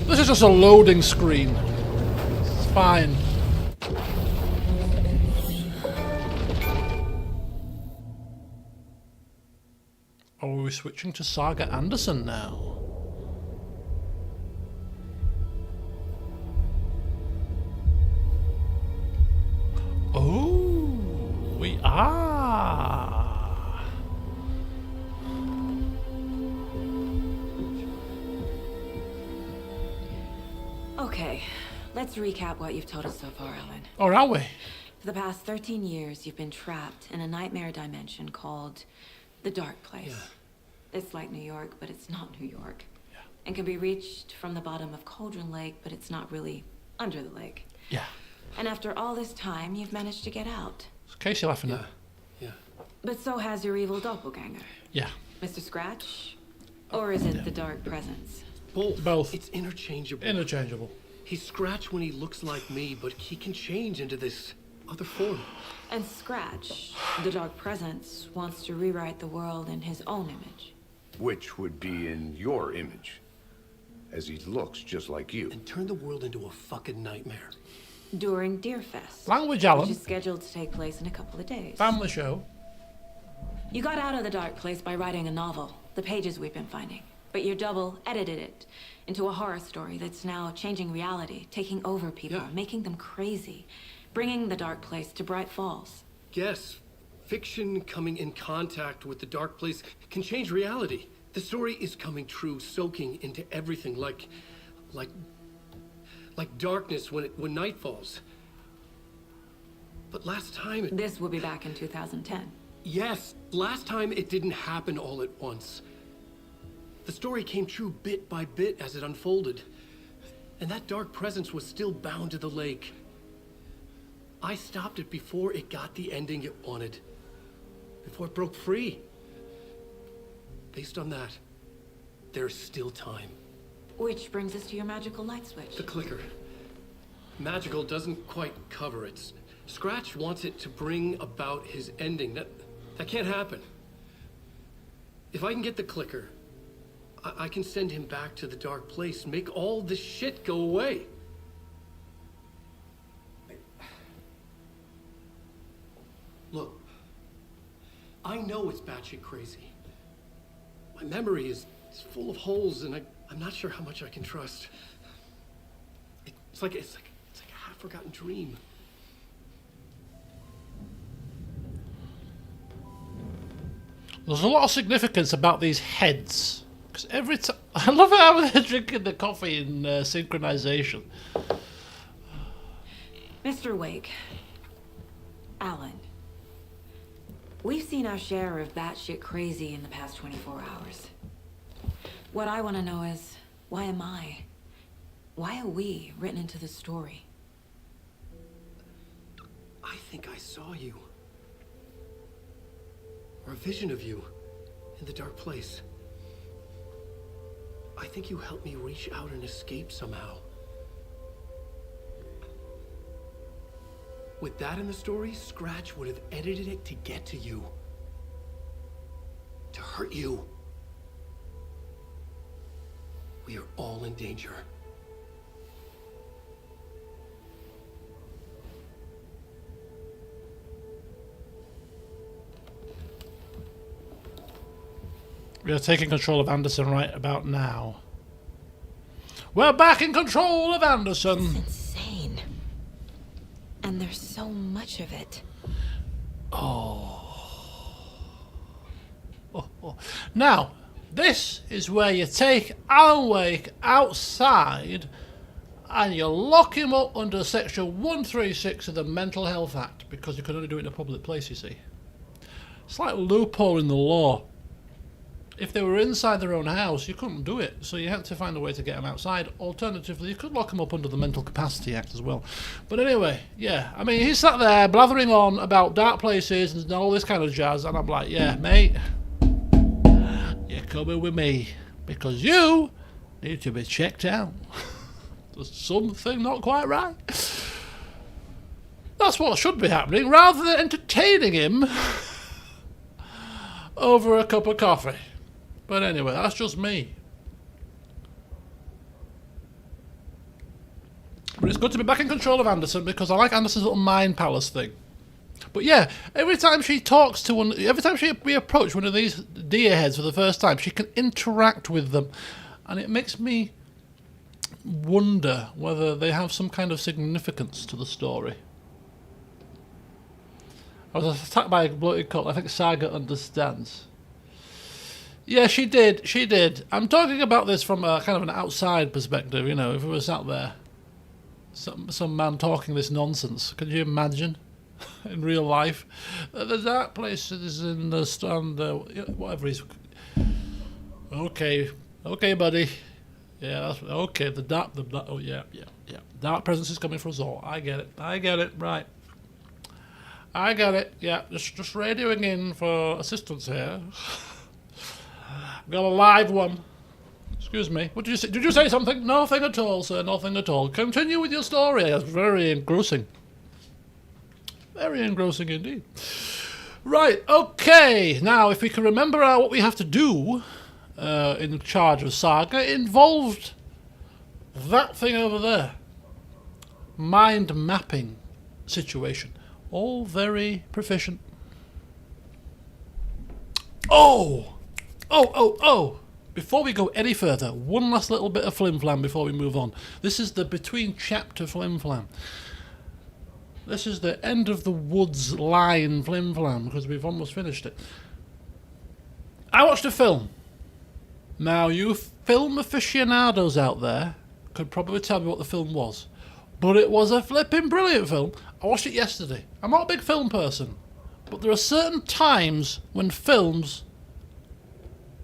[SPEAKER 1] This is just a loading screen. It's fine. Or are we switching to Saga Anderson now? Oh, we are.
[SPEAKER 3] Okay, let's recap what you've told us so far, Alan.
[SPEAKER 1] Or are we?
[SPEAKER 3] For the past 13 years, you've been trapped in a nightmare dimension called the Dark Place. Yeah. It's like New York, but it's not New York. Yeah. And can be reached from the bottom of Cauldron Lake, but it's not really under the lake.
[SPEAKER 1] Yeah.
[SPEAKER 3] And after all this time, you've managed to get out.
[SPEAKER 1] It's Casey laughing at.
[SPEAKER 2] Yeah.
[SPEAKER 3] But so has your evil doppelganger.
[SPEAKER 1] Yeah.
[SPEAKER 3] Mr. Scratch? Or is it the Dark Presence?
[SPEAKER 2] Both. It's interchangeable.
[SPEAKER 1] Interchangeable.
[SPEAKER 2] He's Scratch when he looks like me, but he can change into this other form.
[SPEAKER 3] And Scratch, the Dark Presence, wants to rewrite the world in his own image.
[SPEAKER 4] Which would be in your image, as he looks just like you.
[SPEAKER 2] And turn the world into a fucking nightmare.
[SPEAKER 3] During Deerfest.
[SPEAKER 1] Language, Alan.
[SPEAKER 3] Which is scheduled to take place in a couple of days.
[SPEAKER 1] Family show.
[SPEAKER 3] You got out of the Dark Place by writing a novel, the pages we've been finding. But your double edited it into a horror story that's now changing reality, taking over people, making them crazy, bringing the Dark Place to Bright Falls.
[SPEAKER 2] Yes, fiction coming in contact with the Dark Place can change reality. The story is coming true, soaking into everything like darkness when night falls. But last time...
[SPEAKER 3] This will be back in 2010.
[SPEAKER 2] Yes, last time it didn't happen all at once. The story came true bit by bit as it unfolded. And that dark presence was still bound to the lake. I stopped it before it got the ending it wanted. Before it broke free. Based on that, there's still time.
[SPEAKER 3] Which brings us to your magical light switch.
[SPEAKER 2] The clicker. Magical doesn't quite cover it. Scratch wants it to bring about his ending. That can't happen. If I can get the clicker, I can send him back to the dark place, make all this shit go away. Look, I know it's batshit crazy. My memory is full of holes, and I'm not sure how much I can trust. It's like a half-forgotten dream.
[SPEAKER 1] There's a lot of significance about these heads. Because every time... I love how they're drinking the coffee in synchronization.
[SPEAKER 3] Mr. Wake. Alan. We've seen our share of batshit crazy in the past 24 hours. What I want to know is, why am I? Why are we written into the story?
[SPEAKER 2] I think I saw you. Or a vision of you in the dark place. I think you helped me reach out and escape somehow. With that in the story, Scratch would have edited it to get to you. To hurt you. We are all in danger.
[SPEAKER 1] We are taking control of Anderson right about now. We're back in control of Anderson.
[SPEAKER 3] It's insane. And there's so much of it.
[SPEAKER 1] Now, this is where you take Alan Wake outside and you lock him up under Section 136 of the Mental Health Act, because you can only do it in a public place, you see. It's like a loophole in the law. If they were inside their own house, you couldn't do it, so you had to find a way to get them outside. Alternatively, you could lock them up under the Mental Capacity Act as well. But anyway, yeah, I mean, he sat there blathering on about dark places and all this kind of jazz, and I'm like, yeah, mate, you're coming with me, because you need to be checked out. There's something not quite right. That's what should be happening, rather than entertaining him over a cup of coffee. But anyway, that's just me. But it's good to be back in control of Anderson, because I like Anderson's little mind palace thing. But yeah, every time she talks to one, every time we approach one of these deer heads for the first time, she can interact with them. And it makes me wonder whether they have some kind of significance to the story. I was attacked by a bloated cult. I think Saga understands. Yeah, she did. I'm talking about this from a kind of an outside perspective, you know, if it was out there. Some man talking this nonsense. Could you imagine? In real life. The dark place is in the stand, whatever he's... Okay, buddy. Yeah, that's... Okay, oh, yeah. Dark presence is coming for us all. I get it, right. I get it, yeah. Just radioing in for assistance here. Got a live one. Excuse me. What did you say? Did you say something? Nothing at all, sir. Nothing at all. Continue with your story. It's very engrossing. Very engrossing indeed. Right. Okay. Now, if we can remember what we have to do in charge of Saga, it involved that thing over there. Mind mapping situation. All very proficient. Oh! Before we go any further, one last little bit of flim-flam before we move on. This is the between-chapter flim-flam. This is the end of the woods line flim-flam, because we've almost finished it. I watched a film. Now, you film aficionados out there could probably tell me what the film was. But it was a flipping brilliant film. I watched it yesterday. I'm not a big film person, but there are certain times when films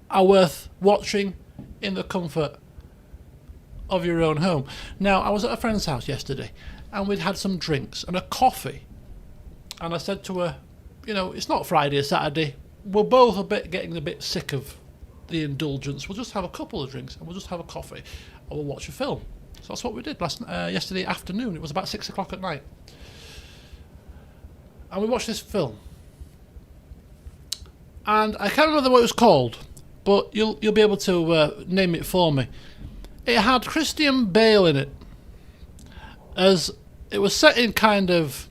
[SPEAKER 1] are worth watching in the comfort of your own home. Now, I was at a friend's house yesterday, and we'd had some drinks and a coffee. And I said to her, you know, it's not Friday or Saturday. We're both getting a bit sick of the indulgence. We'll just have a couple of drinks and we'll just have a coffee and we'll watch a film. So that's what we did yesterday afternoon. It was about 6 o'clock at night. And we watched this film. And I can't remember what it was called, but you'll be able to name it for me. It had Christian Bale in it. As it was set in kind of,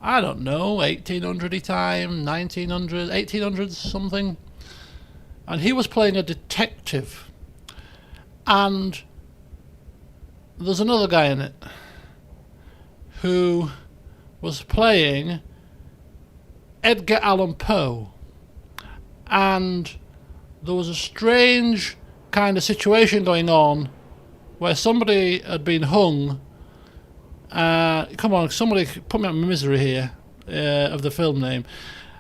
[SPEAKER 1] I don't know, 1800-y time, 1900s, 1800s, something. And he was playing a detective. And there's another guy in it who was playing Edgar Allan Poe. And there was a strange kind of situation going on where somebody had been hung. Come on, somebody put me out of my misery here of the film name.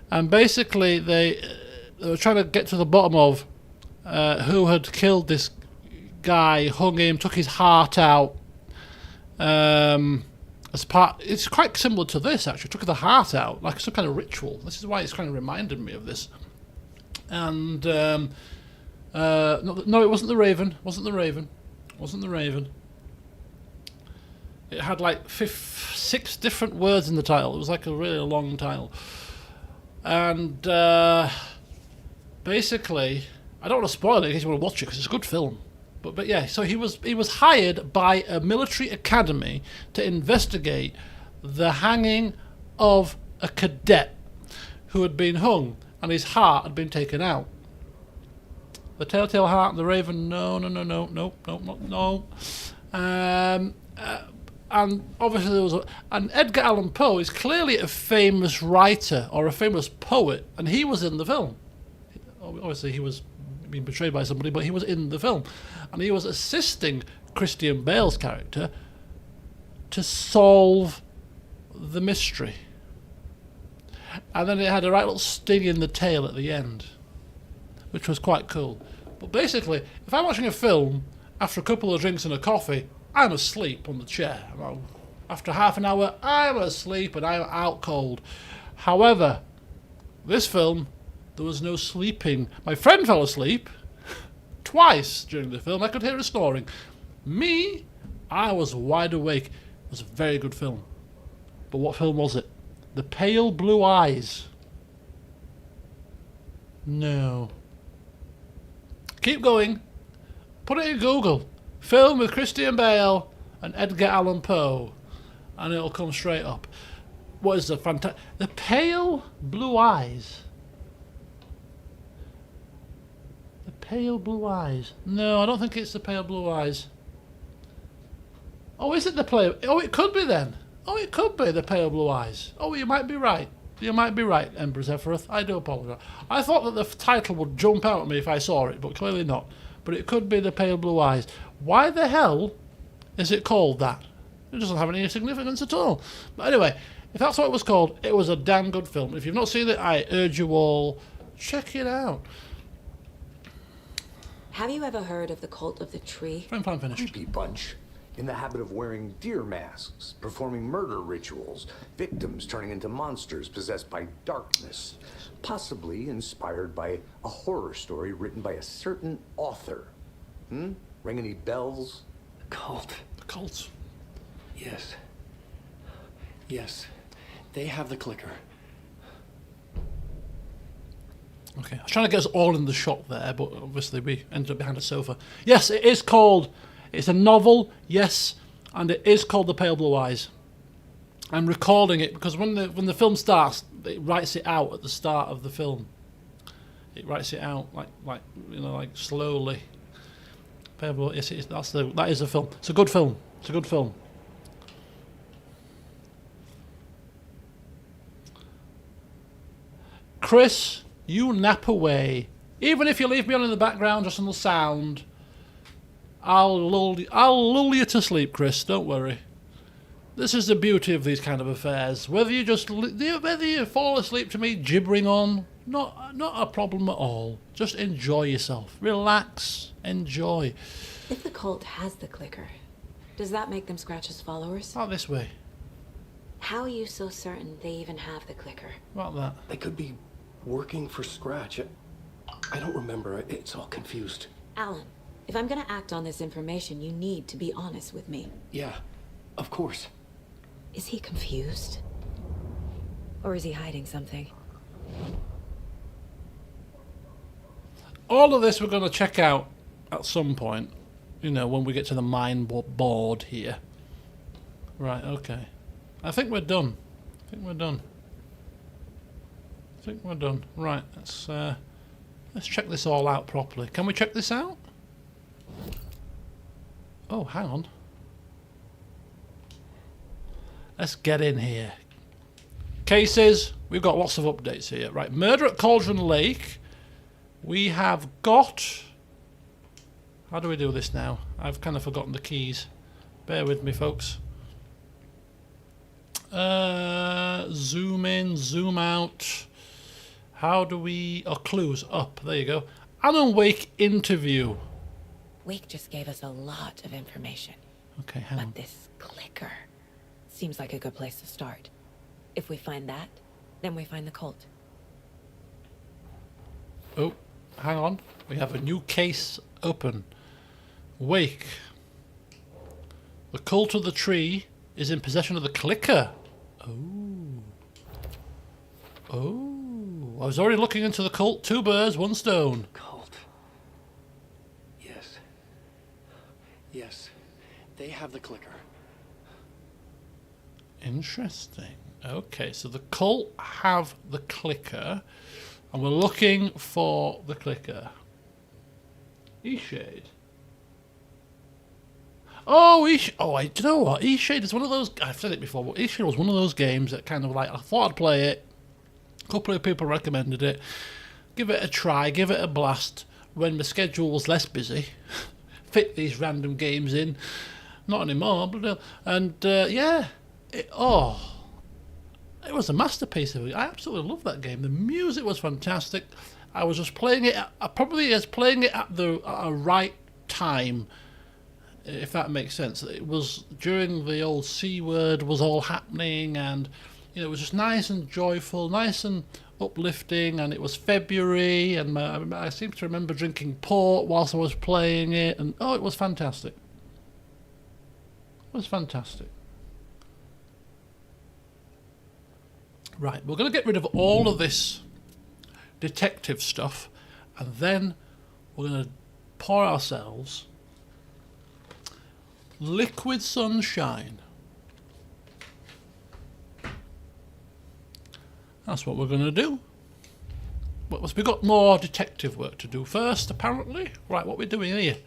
[SPEAKER 1] And basically they were trying to get to the bottom of who had killed this guy, hung him, took his heart out. As part, it's quite similar to this actually. Took the heart out, like some kind of ritual. This is why it's kind of reminded me of this. And no, it wasn't the Raven. Wasn't the Raven. It had like 6 different words in the title. It was like a really long title. And basically, I don't want to spoil it in case you want to watch it because it's a good film. But yeah, so he was hired by a military academy to investigate the hanging of a cadet who had been hung and his heart had been taken out. The Telltale Heart and the Raven, no. And obviously there was and Edgar Allan Poe is clearly a famous writer or a famous poet, and he was in the film. Obviously he was being betrayed by somebody, but he was in the film, and he was assisting Christian Bale's character to solve the mystery. And then it had a right little sting in the tail at the end, which was quite cool. But basically, if I'm watching a film after a couple of drinks and a coffee, I'm asleep on the chair. After half an hour, I'm asleep and I'm out cold. However, this film, there was no sleeping. My friend fell asleep twice during the film. I could hear her snoring. Me, I was wide awake. It was a very good film. But what film was it? The Pale Blue Eyes. No. Keep going. Put it in Google. Film with Christian Bale and Edgar Allan Poe, and it'll come straight up. What is the The Pale Blue Eyes. The Pale Blue Eyes. No, I don't think it's The Pale Blue Eyes. Oh, is it the Pale? Oh, it could be then. Oh, it could be The Pale Blue Eyes. Oh, you might be right. You might be right, Emperor Zephyroth. I do apologise. I thought that the title would jump out at me if I saw it, but clearly not. But it could be The Pale Blue Eyes. Why the hell is it called that? It doesn't have any significance at all. But anyway, if that's what it was called, it was a damn good film. If you've not seen it, I urge you all, check it out.
[SPEAKER 3] Have you ever heard of the Cult of the Tree?
[SPEAKER 1] I'm finished.
[SPEAKER 4] Creepy bunch. In the habit of wearing deer masks, performing murder rituals, victims turning into monsters possessed by darkness, possibly inspired by a horror story written by a certain author. Ring any bells?
[SPEAKER 2] The cult.
[SPEAKER 1] The cult.
[SPEAKER 2] Yes. Yes. They have the clicker.
[SPEAKER 1] Okay, I was trying to get us all in the shot there, but obviously we ended up behind a sofa. Yes, it is called... It's a novel, yes, and it is called The Pale Blue Eyes. I'm recording it because when the film starts, it writes it out at the start of the film. It writes it out like slowly. Pale Blue, yes, that is a film. It's a good film. It's a good film. Chris, you nap away. Even if you leave me on in the background, just on the sound. I'll lull you to sleep, Chris. Don't worry. This is the beauty of these kind of affairs. Whether you just whether you fall asleep to me gibbering on, not a problem at all. Just enjoy yourself. Relax. Enjoy.
[SPEAKER 3] If the cult has the clicker, does that make them Scratch's followers?
[SPEAKER 1] Not this way.
[SPEAKER 3] How are you so certain they even have the clicker?
[SPEAKER 1] About that.
[SPEAKER 2] They could be working for Scratch. I don't remember. It's all confused.
[SPEAKER 3] Alan, if I'm gonna act on this information, you need to be honest with me.
[SPEAKER 2] Yeah, of course.
[SPEAKER 3] Is he confused? Or is he hiding something?
[SPEAKER 1] All of this we're going to check out at some point. You know, when we get to the mine board here. Right, okay. I think we're done. I think we're done. Right, let's check this all out properly. Can we check this out? Oh, hang on. Let's get in here. Cases. We've got lots of updates here. Right, murder at Cauldron Lake. We have got... How do we do this now? I've kind of forgotten the keys. Bear with me, folks. Zoom in, zoom out. How do we... Oh, clues. Up. There you go. Alan Wake interview.
[SPEAKER 3] Wake just gave us a lot of information.
[SPEAKER 1] Okay, hang on.
[SPEAKER 3] But this clicker seems like a good place to start. If we find that, then we find the cult.
[SPEAKER 1] Oh, hang on. We have a new case open. Wake. The cult of the tree is in possession of the clicker. Oh. Oh. I was already looking into the cult. 2 birds, 1 stone.
[SPEAKER 2] Cult. Yes. Yes. They have the clicker.
[SPEAKER 1] Interesting. Okay, so the cult have the clicker, and we're looking for the clicker. E-Shade. Oh, E-Shade. Oh, do you know what? E-Shade is one of those... I've said it before, but E-Shade was one of those games that kind of like... I thought I'd play it. A couple of people recommended it. Give it a try, give it a blast. When my schedule was less busy. Fit these random games in. Not anymore, but... yeah... It was a masterpiece of it. I absolutely love that game. The music was fantastic. I was just playing it. I probably was playing it at a right time, if that makes sense. It was during the old C word was all happening, and you know, it was just nice and joyful, nice and uplifting. And it was February, and I seem to remember drinking port whilst I was playing it, and it was fantastic. It was fantastic. Right, we're going to get rid of all of this detective stuff, and then we're going to pour ourselves liquid sunshine. That's what we're going to do. But we've got more detective work to do first, apparently. Right, what are we doing here?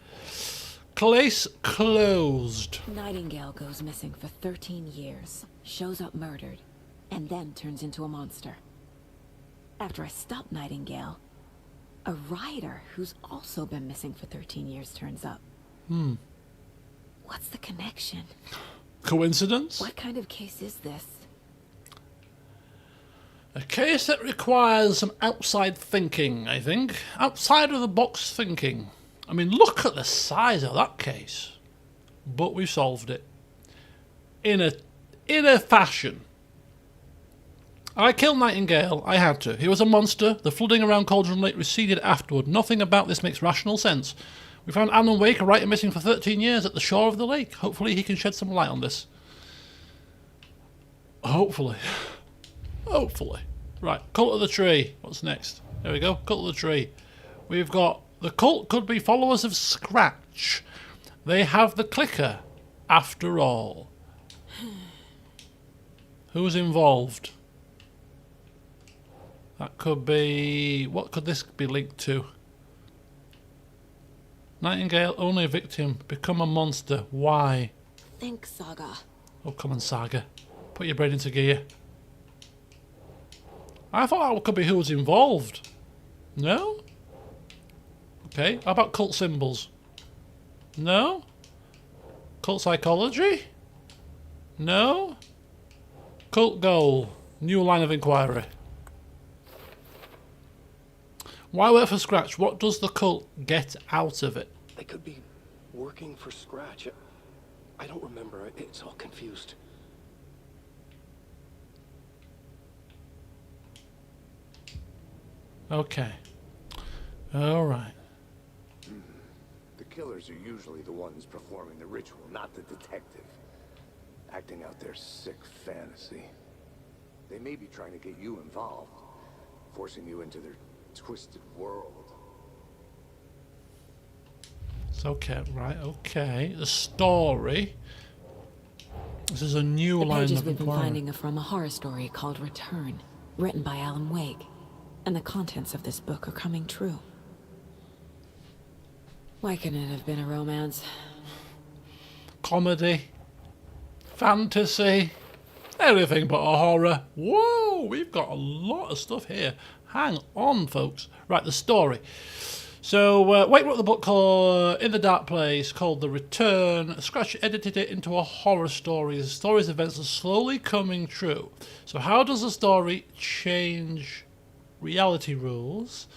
[SPEAKER 1] Case closed.
[SPEAKER 3] Nightingale goes missing for 13 years, shows up murdered, and then turns into a monster. After I stop Nightingale, a rider who's also been missing for 13 years turns up. What's the connection?
[SPEAKER 1] Coincidence?
[SPEAKER 3] What kind of case is this?
[SPEAKER 1] A case that requires some outside thinking, I think. Outside of the box thinking. I mean, look at the size of that case. But we solved it. In a fashion. I killed Nightingale. I had to. He was a monster. The flooding around Cauldron Lake receded afterward. Nothing about this makes rational sense. We found Alan Wake, a writer missing for 13 years, at the shore of the lake. Hopefully he can shed some light on this. Hopefully. Hopefully. Right, cult of the tree. What's next? There we go, cult of the tree. We've got... The cult could be followers of Scratch. They have the clicker, after all. Who's involved? That could be... What could this be linked to? Nightingale, only a victim. Become a monster. Why?
[SPEAKER 3] Think, Saga.
[SPEAKER 1] Oh, come on, Saga. Put your brain into gear. I thought that could be who's involved. No? Okay, how about cult symbols? No? Cult psychology? No? Cult goal. New line of inquiry. Why work for Scratch? What does the cult get out of it?
[SPEAKER 2] They could be working for Scratch. I don't remember. It's all confused.
[SPEAKER 1] Okay. Alright.
[SPEAKER 4] The killers are usually the ones performing the ritual, not the detective. Acting out their sick fantasy. They may be trying to get you involved, forcing you into their twisted world.
[SPEAKER 1] It's okay, right, okay. The story. This is a new
[SPEAKER 3] The
[SPEAKER 1] line
[SPEAKER 3] pages
[SPEAKER 1] of
[SPEAKER 3] we've been
[SPEAKER 1] inquiry.
[SPEAKER 3] finding are from a horror story called Return, written by Alan Wake. And the contents of this book are coming true. Why couldn't it have been a romance?
[SPEAKER 1] Comedy. Fantasy. Anything but a horror. Whoa, we've got a lot of stuff here. Hang on, folks. Right, the story. So, Wake wrote the book called In the Dark Place, called The Return. Scratch edited it into a horror story. The story's events are slowly coming true. So how does the story change reality rules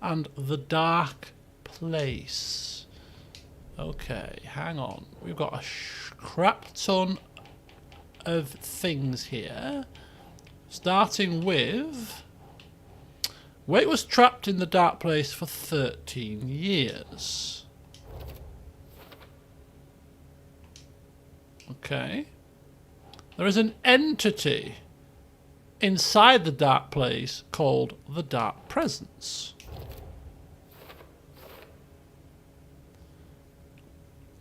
[SPEAKER 1] and the dark place? Okay, hang on. We've got a crap ton of things here. Starting with... Wake was trapped in the dark place for 13 years. Okay. There is an entity inside the dark place called the Dark Presence.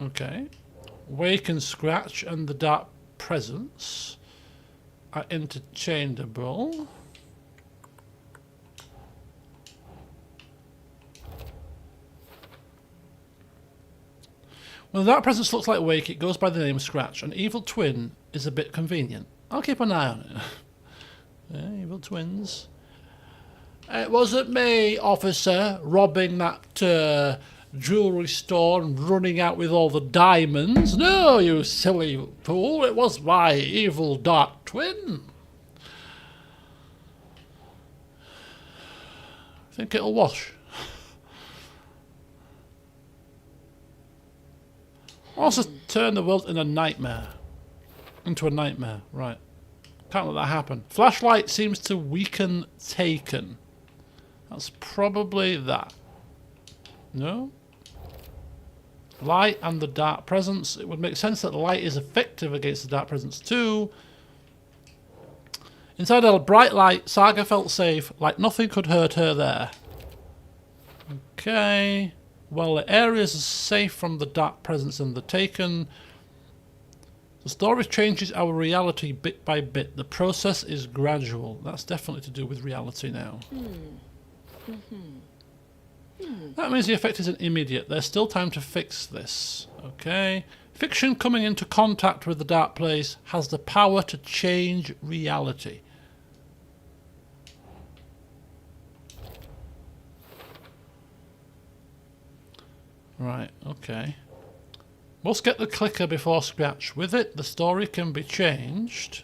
[SPEAKER 1] Okay. Wake and Scratch and the Dark Presence are interchangeable. When the Dark Presence looks like Wake, it goes by the name Scratch. An evil twin is a bit convenient. I'll keep an eye on it. Yeah, evil twins. It wasn't me, officer, robbing that jewellery store and running out with all the diamonds. No, you silly fool. It was my evil dark twin. I think it'll wash. Also turn the world into a nightmare. Right. Can't let that happen. Flashlight seems to weaken Taken. That's probably that. No? Light and the Dark Presence. It would make sense that light is effective against the Dark Presence too. Inside a bright light, Saga felt safe, like nothing could hurt her there. Okay. Well, the areas are safe from the Dark Presence and the Taken. The story changes our reality bit by bit. The process is gradual. That's definitely to do with reality now. That means the effect isn't immediate. There's still time to fix this. Okay. Fiction coming into contact with the Dark Place has the power to change reality. Right, okay. Must get the clicker before Scratch. With it, the story can be changed.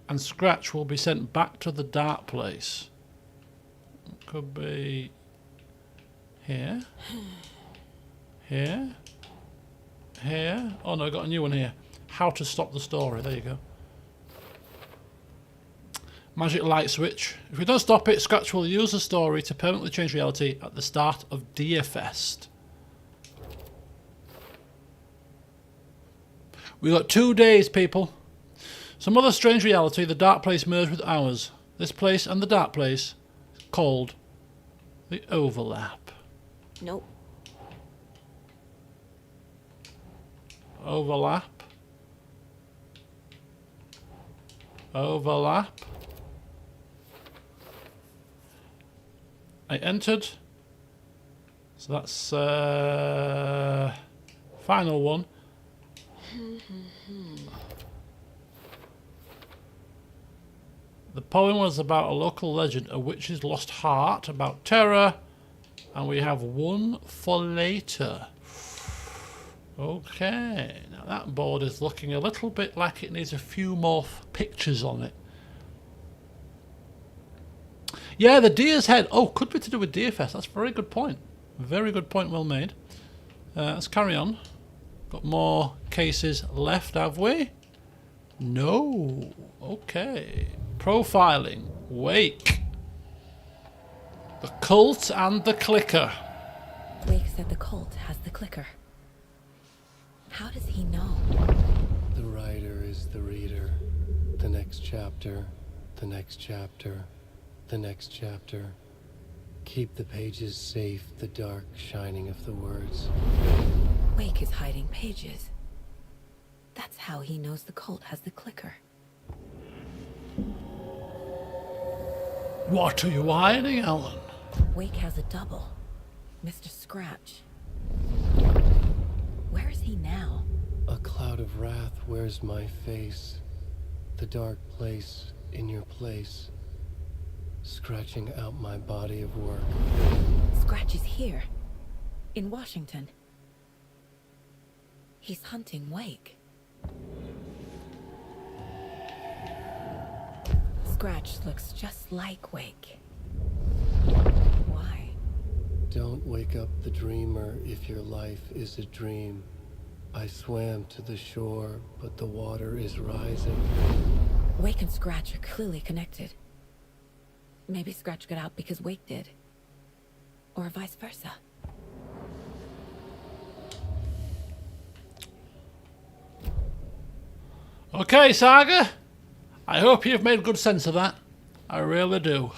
[SPEAKER 1] And Scratch will be sent back to the Dark Place. It could be... here. Here. Here. Oh no, I got a new one here. How to stop the story. There you go. Magic light switch. If we don't stop it, Scratch will use the story to permanently change reality at the start of Deerfest. We got 2 days, people. Some other strange reality, the Dark Place merged with ours. This place and the Dark Place, called the Overlap.
[SPEAKER 3] Nope.
[SPEAKER 1] Overlap. Overlap. I entered. So that's final one. The poem was about a local legend, a witch's lost heart, about terror, and we have one for later. Okay, now that board is looking a little bit like it needs a few more pictures on it. Yeah, the deer's head. Oh, could be to do with Deer Fest. That's a very good point. Very good point, well made. Let's carry on. Got more cases left, have we? No. Okay. Profiling. Wake. The cult and the clicker.
[SPEAKER 3] Wake said the cult has the clicker. How does he know?
[SPEAKER 2] The writer is the reader. The next chapter, the next chapter, the next chapter. Keep the pages safe, the dark shining of the words.
[SPEAKER 3] Wake is hiding pages. That's how he knows the cult has the clicker.
[SPEAKER 1] What are you hiding, Alan?
[SPEAKER 3] Wake has a double. Mr. Scratch. Where is he now?
[SPEAKER 2] A cloud of wrath wears my face. The dark place in your place. Scratching out my body of work.
[SPEAKER 3] Scratch is here. In Washington. He's hunting Wake. Scratch looks just like Wake. Why?
[SPEAKER 2] Don't wake up the dreamer if your life is a dream. I swam to the shore, but the water is rising.
[SPEAKER 3] Wake and Scratch are clearly connected. Maybe Scratch got out because Wake did. Or vice versa.
[SPEAKER 1] Okay, Saga. I hope you've made good sense of that. I really do.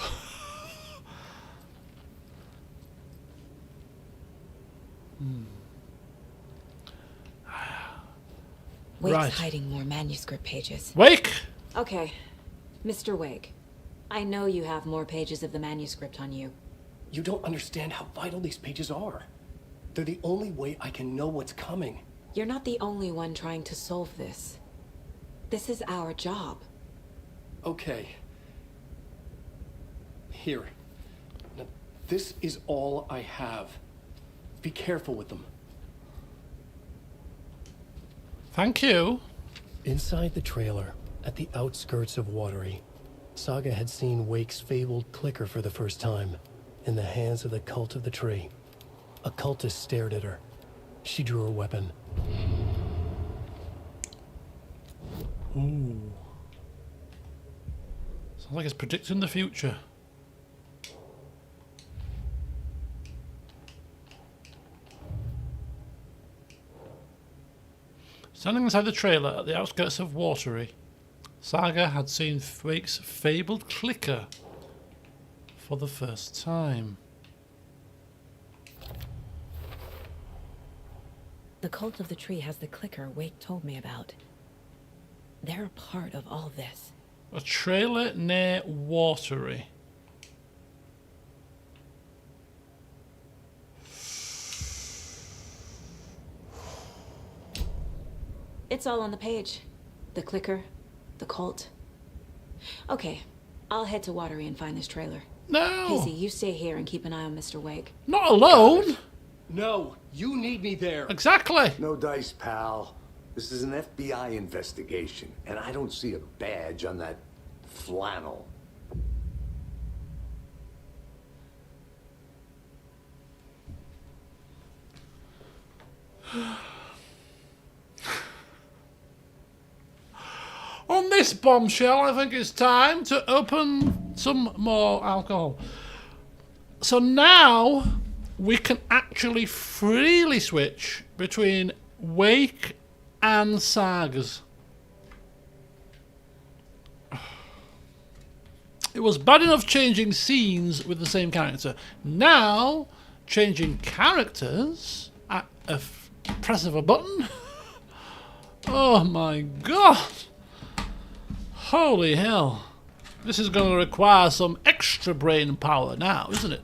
[SPEAKER 3] Wake's
[SPEAKER 1] Right.
[SPEAKER 3] hiding more manuscript pages.
[SPEAKER 1] Wake!
[SPEAKER 3] Okay, Mr. Wake. I know you have more pages of the manuscript on you.
[SPEAKER 7] You don't understand how vital these pages are. They're the only way I can know what's coming.
[SPEAKER 3] You're not the only one trying to solve this. This is our job.
[SPEAKER 7] Okay. Here. Now, this is all I have. Be careful with them.
[SPEAKER 1] Thank you.
[SPEAKER 2] Inside the trailer, at the outskirts of Watery, Saga had seen Wake's fabled clicker for the first time, in the hands of the cult of the tree. A cultist stared at her. She drew her weapon.
[SPEAKER 1] Ooh. Sounds like it's predicting the future. Standing inside the trailer at the outskirts of Watery, Saga had seen Wake's fabled clicker for the first time.
[SPEAKER 3] The cult of the tree has the clicker Wake told me about. They're a part of all this.
[SPEAKER 1] A trailer near Watery.
[SPEAKER 3] It's all on the page. The clicker, the cult. Okay, I'll head to Watery and find this trailer.
[SPEAKER 1] No!
[SPEAKER 3] Casey, you stay here and keep an eye on Mr. Wake.
[SPEAKER 1] Not alone!
[SPEAKER 7] No, you need me there.
[SPEAKER 1] Exactly!
[SPEAKER 4] No dice, pal. This is an FBI investigation, and I don't see a badge on that flannel.
[SPEAKER 1] On this bombshell, I think it's time to open some more alcohol. So now we can actually freely switch between Wake and Sagas. It was bad enough changing scenes with the same character. Now, changing characters at a press of a button? Oh my god! Holy hell. This is going to require some extra brain power now, isn't it?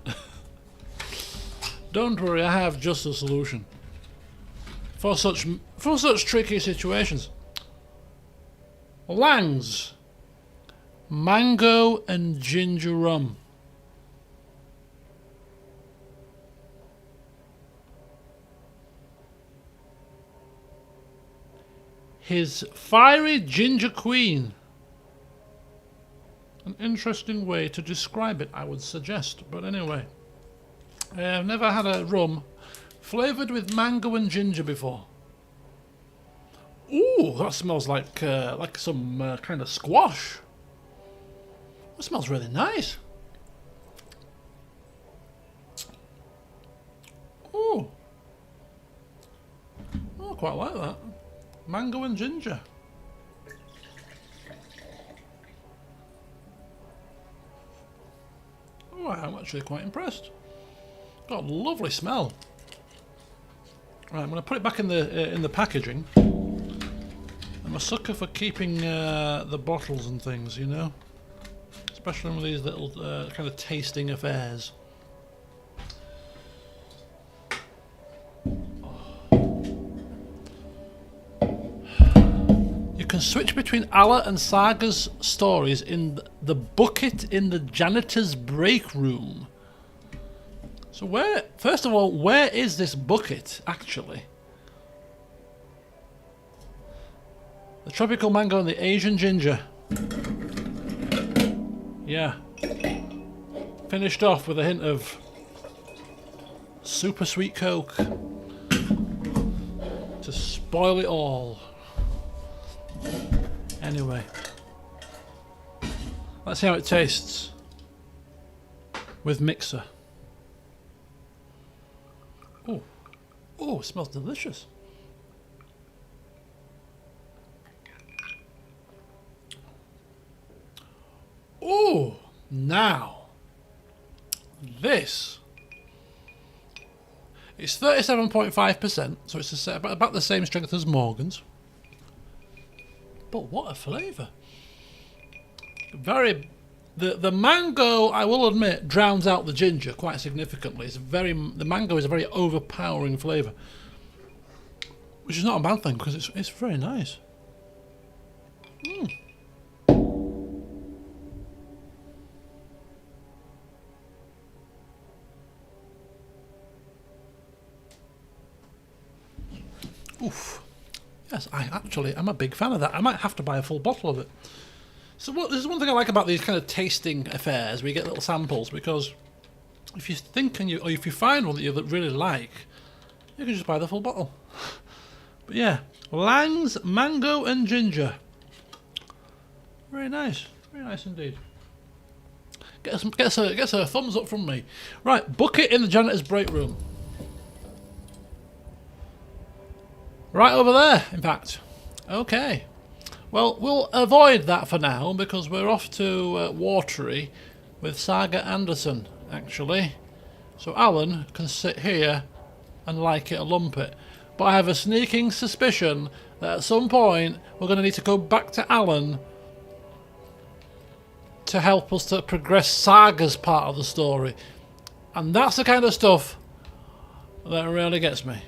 [SPEAKER 1] Don't worry, I have just a solution. For such tricky situations. Lang's. Mango and ginger rum. His fiery ginger queen. An interesting way to describe it, I would suggest. But anyway, I've never had a rum flavoured with mango and ginger before. Ooh, that smells like some kind of squash. That smells really nice. Ooh. Oh, I quite like that. Mango and ginger. Oh, I'm actually quite impressed. Got a lovely smell. Right, I'm going to put it back in the packaging. I'm a sucker for keeping the bottles and things, you know, especially with these little kind of tasting affairs. You can switch between Alla and Saga's stories in the bucket in the janitor's break room. So first of all, where is this bucket actually? The tropical mango and the Asian ginger. Yeah. Finished off with a hint of super sweet Coke to spoil it all. Anyway, let's see how it tastes with mixer. Oh, oh, it smells delicious. Oh, now this it's 37.5%, so it's about the same strength as Morgan's. But what a flavour! The mango, I will admit, drowns out the ginger quite significantly. The mango is a very overpowering flavour, which is not a bad thing because it's very nice. Oof. Yes, I'm a big fan of that. I might have to buy a full bottle of it. So this is one thing I like about these kind of tasting affairs. We get little samples because if you think or if you find one that you really like, you can just buy the full bottle. But yeah, Lang's mango and ginger. Very nice indeed. Gets a thumbs up from me. Right, bucket in the janitor's break room. Right over there, in fact. Okay. Well, we'll avoid that for now because we're off to Watery with Saga Anderson, actually. So Alan can sit here and like it or lump it. But I have a sneaking suspicion that at some point we're going to need to go back to Alan to help us to progress Saga's part of the story. And that's the kind of stuff that really gets me.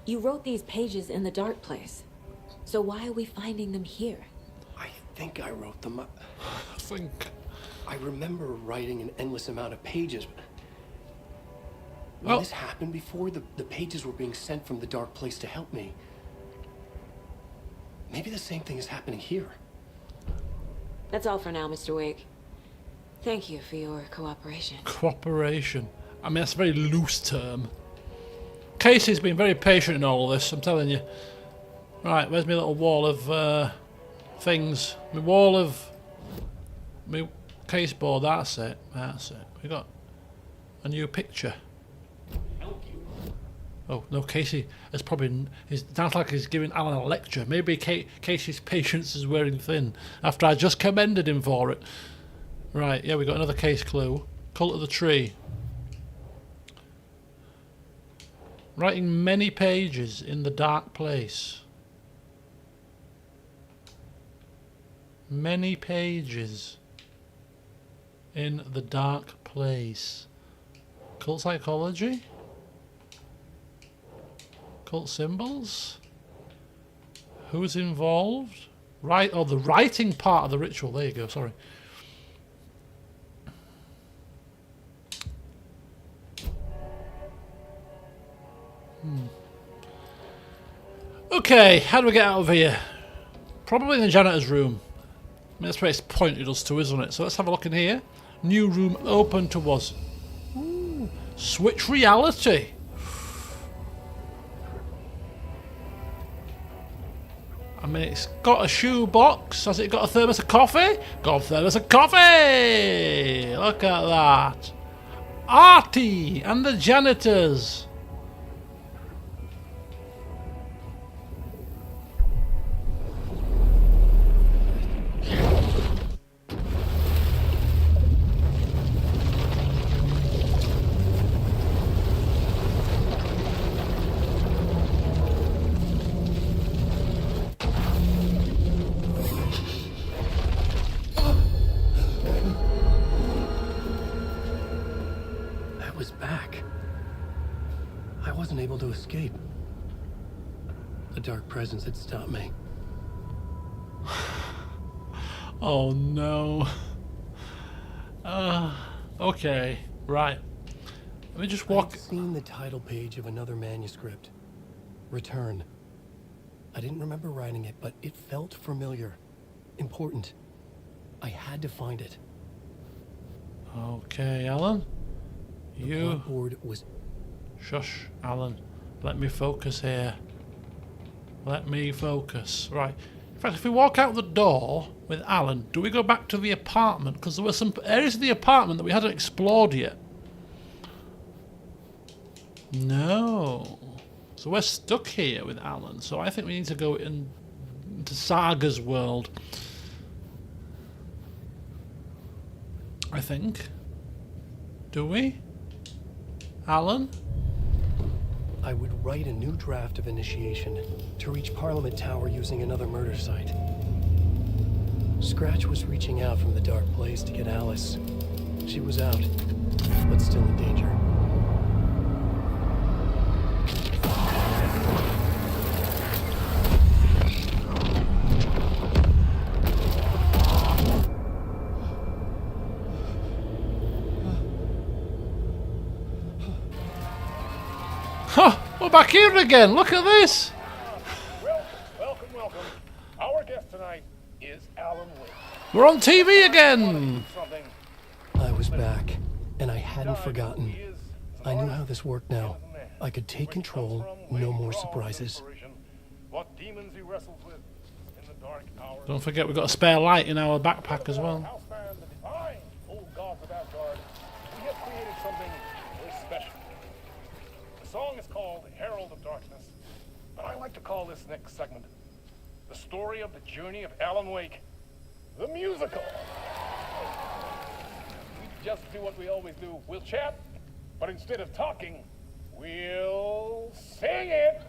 [SPEAKER 3] You wrote these pages in the dark place. So why are we finding them here?
[SPEAKER 2] I think I wrote them up.
[SPEAKER 1] I
[SPEAKER 2] remember writing an endless amount of pages. When this happened before, the pages were being sent from the dark place to help me. Maybe the same thing is happening here.
[SPEAKER 3] That's all for now, Mr. Wake. Thank you for your cooperation.
[SPEAKER 1] Cooperation. I mean, that's a very loose term. Casey's been very patient in all of this, I'm telling you. Right, where's my little wall of things? My wall of... my case board, that's it. We got a new picture.
[SPEAKER 2] Help you.
[SPEAKER 1] Oh, no, Casey is probably... it sounds like he's giving Alan a lecture. Maybe Casey's patience is wearing thin after I just commended him for it. Right, yeah, we got another case clue. Cult of the Tree. Writing many pages in the dark place. Many pages in the dark place. Cult psychology? Cult symbols? Who's involved? Right, oh, the writing part of the ritual. There you go, sorry. Okay, how do we get out of here? Probably in the janitor's room. I mean, that's where it's pointed us to, isn't it? So let's have a look in here. New room open to us. Ooh, switch reality. I mean, it's got a shoebox. Has it got a thermos of coffee? Got a thermos of coffee! Look at that. Artie and the janitors.
[SPEAKER 2] I was back. I wasn't able to escape. A dark presence had stopped me.
[SPEAKER 1] Oh no. Okay, right. Let me just walk.
[SPEAKER 2] I'd seen the title page of another manuscript. Return. I didn't remember writing it, but it felt familiar. Important. I had to find it.
[SPEAKER 1] Okay, Alan. You.
[SPEAKER 2] Blackboard was...
[SPEAKER 1] Shush, Alan. Let me focus here. Let me focus. Right. In fact, if we walk out the door with Alan, do we go back to the apartment? Because there were some areas of the apartment that we hadn't explored yet. No. So we're stuck here with Alan. So I think we need to go into Saga's world. I think. Do we? Alan?
[SPEAKER 2] I would write a new draft of initiation to reach Parliament Tower using another murder site. Scratch was reaching out from the dark place to get Alice. She was out, but still in danger.
[SPEAKER 1] Huh, we're back here again. Look at this.
[SPEAKER 5] Welcome. Our guest tonight is Alan Wake.
[SPEAKER 1] We're on TV again.
[SPEAKER 5] Something
[SPEAKER 2] I was back, and I hadn't forgotten. I knew how this worked now. I could take control, no more surprises.
[SPEAKER 5] What demons he wrestles with in the dark hours.
[SPEAKER 1] Don't forget we've got a spare light in our backpack as well.
[SPEAKER 5] House band, the divine old gods of Asgard, we have created something very special. The song is called Herald of Darkness, but I like to call this next segment the story of the journey of Alan Wake, the musical. We just do what we always do. We'll chat, but instead of talking, we'll sing it.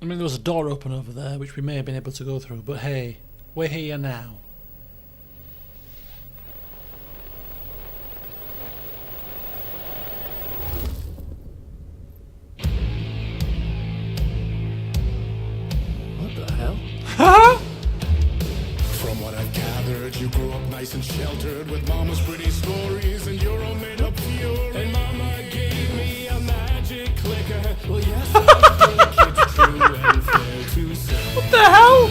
[SPEAKER 1] I mean, there was a door open over there, which we may have been able to go through, but hey, we're here now.
[SPEAKER 2] What the hell?
[SPEAKER 8] From what I've gathered, you grew up nice and sheltered with mama's pretty stories and your own made-up fury. And mama gave me a magic clicker. Well, yes, I think it's true and fair to say.
[SPEAKER 1] What the hell?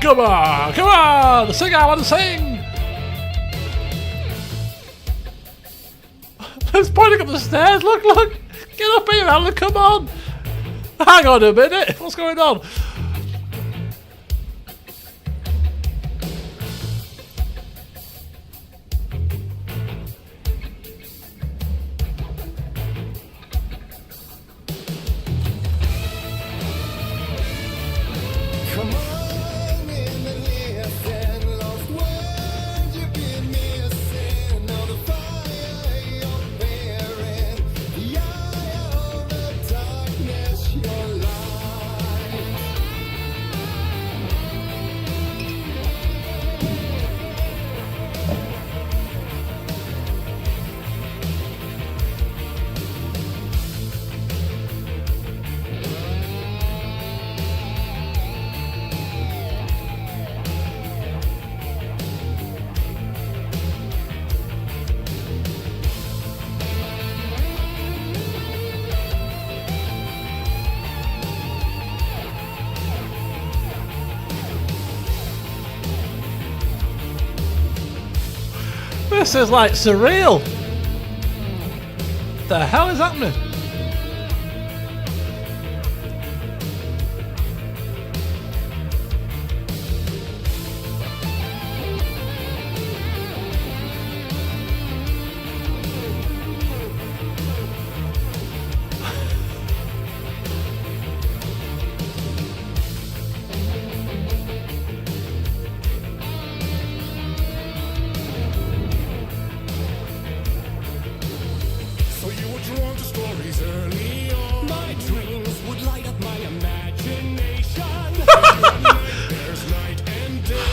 [SPEAKER 1] Come on! Sing, Alan, sing! It's pointing up the stairs, look! Get up here, Alan, come on! Hang on a minute, what's going on?
[SPEAKER 8] Come on in the listen, lost words you've been missing. All the fire you're bearing, the eye of the dark.
[SPEAKER 1] This is like surreal. The hell is happening?
[SPEAKER 8] So you were drawn to stories early on. My dreams would light up my imagination. There's night and day.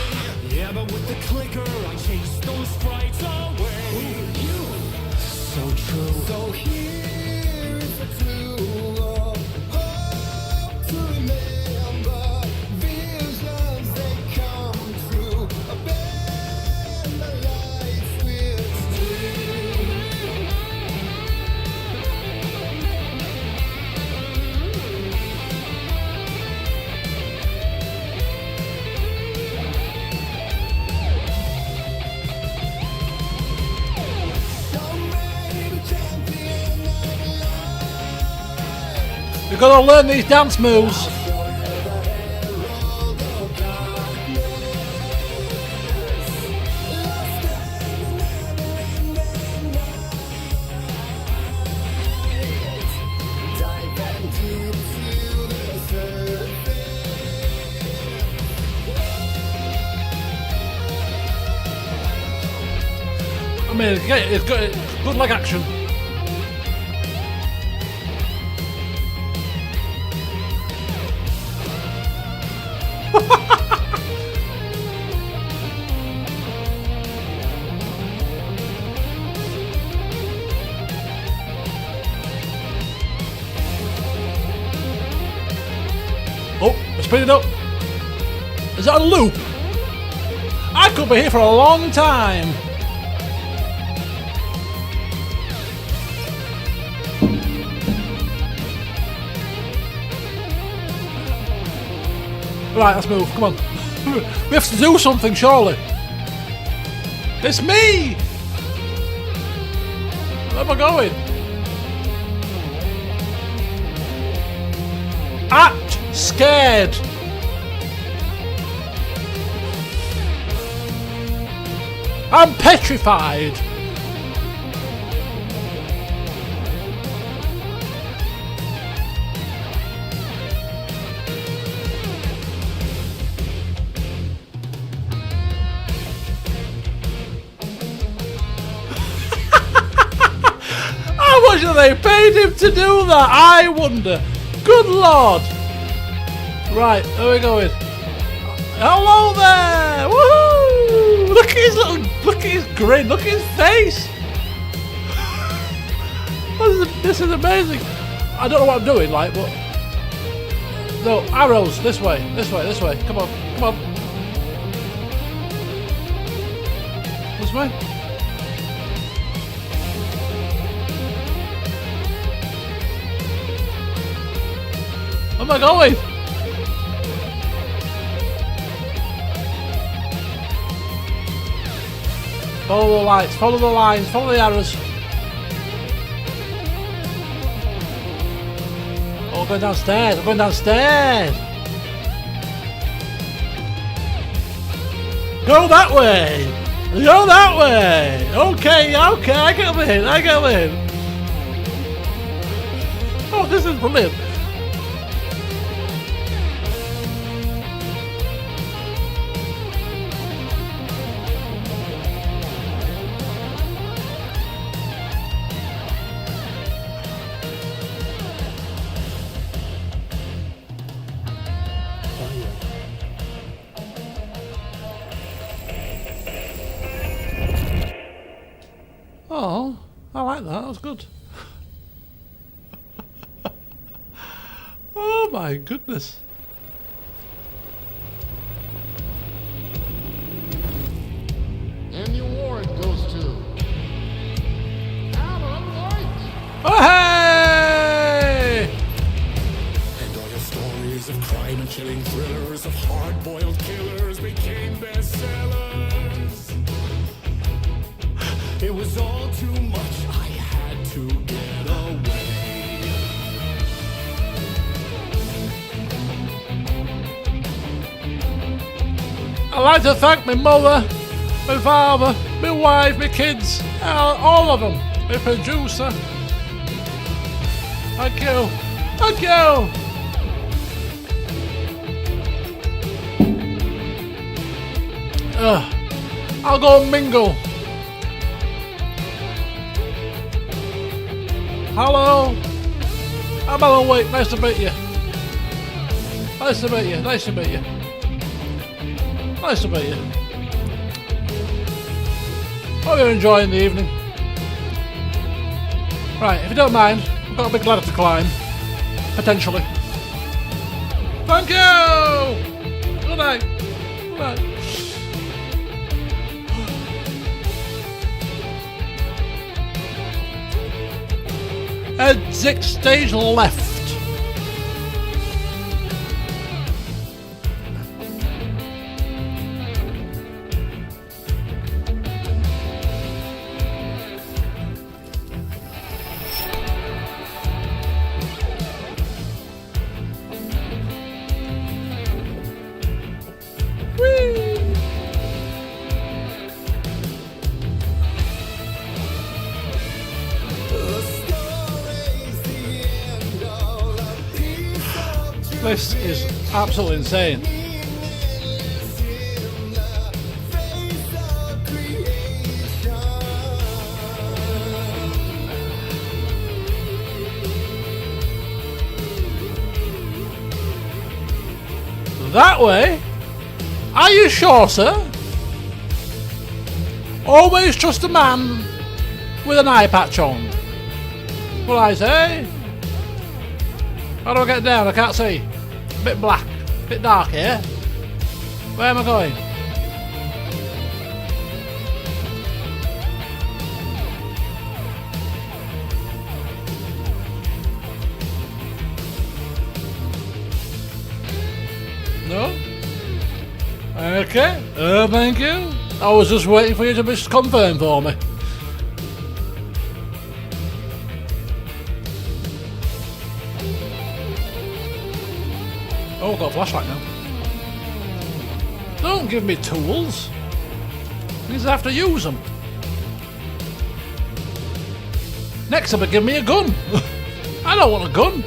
[SPEAKER 8] Yeah, but with the clicker, I chase those frights away. Ooh, you, so true. So here's a clue of hope to remember. Visions, they come true. A bend the lights will stream.
[SPEAKER 1] You've got to learn these dance moves. I mean, it's got good leg action. Oh, speed it up. Is that a loop? I could be here for a long time. Right, let's move. Come on. We have to do something, surely. It's me! Where am I going? Act scared. I'm petrified. How much have they paid him to do that? I wonder. Good lord. Right, where are we going? Hello there! Woohoo! Look at his grin, look at his face! This is amazing. I don't know what I'm doing, like, but... No, arrows, this way, this way, this way. Come on, come on. This way? Where am I going? Follow the lights, follow the lines, follow the arrows. Oh, I'm going downstairs, I'm going downstairs. Go that way. Go that way. Okay, okay, I get over here, I get over here. Oh, this is brilliant. Oh, I like that. That was good. Oh my goodness.
[SPEAKER 9] And the award goes to Alan White.
[SPEAKER 1] Oh, hey!
[SPEAKER 8] And all your stories of crime and chilling thrillers of hard-boiled killers became bestsellers. It was all too much, I had to get away.
[SPEAKER 1] I'd like to thank my mother, my father, my wife, my kids, all of them, my producer. Thank you. Thank you. I'll go and mingle. Hello. I'm Alan Wake. Nice to meet you. Nice to meet you. Nice to meet you. Nice to meet you. Hope you're enjoying the evening. Right, if you don't mind, I've got a big ladder to climb. Potentially. Thank you! Good night. Good night. Exit stage left. This is absolutely insane. That way? Are you sure, sir? Always trust a man with an eye patch on. What I say? How do I get down? I can't see. A bit black, a bit dark here. Where am I going? No? Okay, thank you. I was just waiting for you to just confirm for me. Oh, I've got a flashlight now. Don't give me tools. Means I have to use them. Next time, give me a gun. I don't want a gun.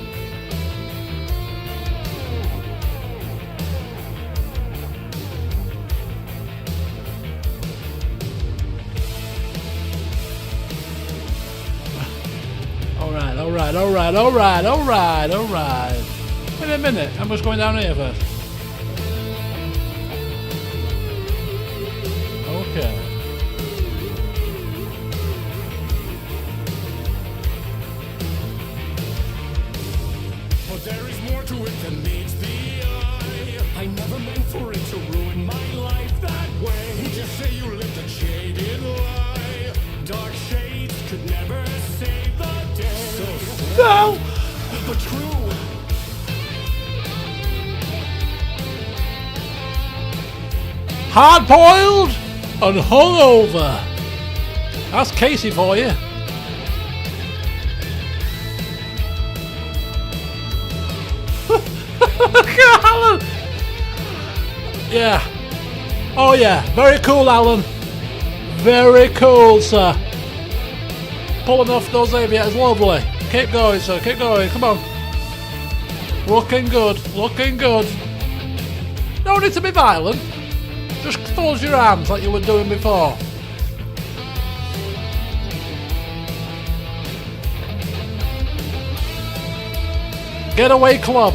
[SPEAKER 1] All right. Wait a minute, I'm just going down here first. Okay.
[SPEAKER 8] But there is more to it than meets the eye. I never meant for it to ruin my life that way. Just say you lived a shaded lie. Dark shades could never save the day.
[SPEAKER 1] No!
[SPEAKER 8] But true.
[SPEAKER 1] Hard-boiled and hungover. That's Casey for you. Look at Alan. Yeah. Oh yeah. Very cool, Alan. Very cool, sir. Pulling off those aviators, lovely. Keep going, sir. Keep going. Come on. Looking good. Looking good. No need to be violent. Just close your arms like you were doing before. Getaway club.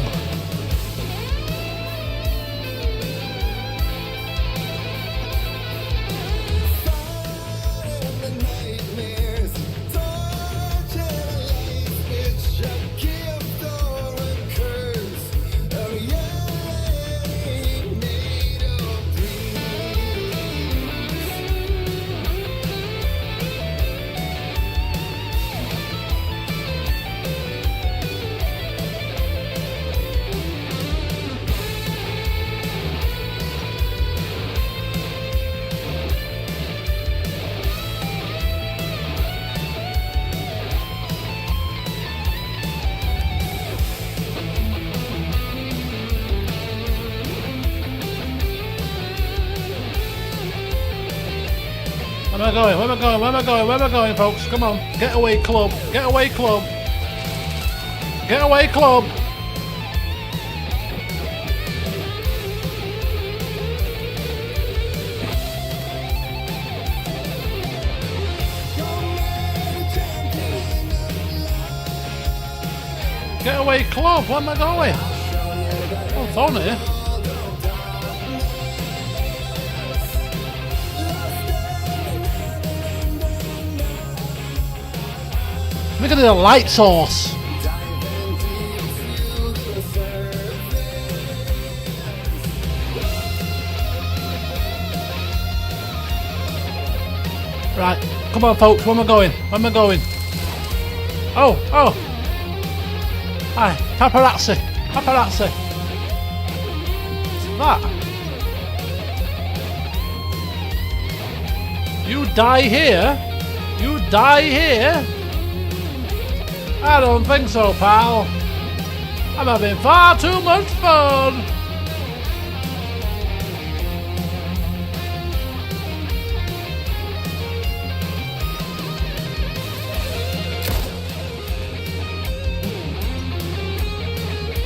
[SPEAKER 1] Where am I going? Where am I going? Where am I going? Where am I going, folks? Come on. Get away, club. Get away, club. Get away, club. Get away, club. Where am I going? Oh, it's on here. Look at the light source. Right, come on, folks. Where am I going? Where am I going? Oh, oh. Hi, paparazzi. Paparazzi. What's that? You die here? You die here? I don't think so, pal. I'm having far too much fun.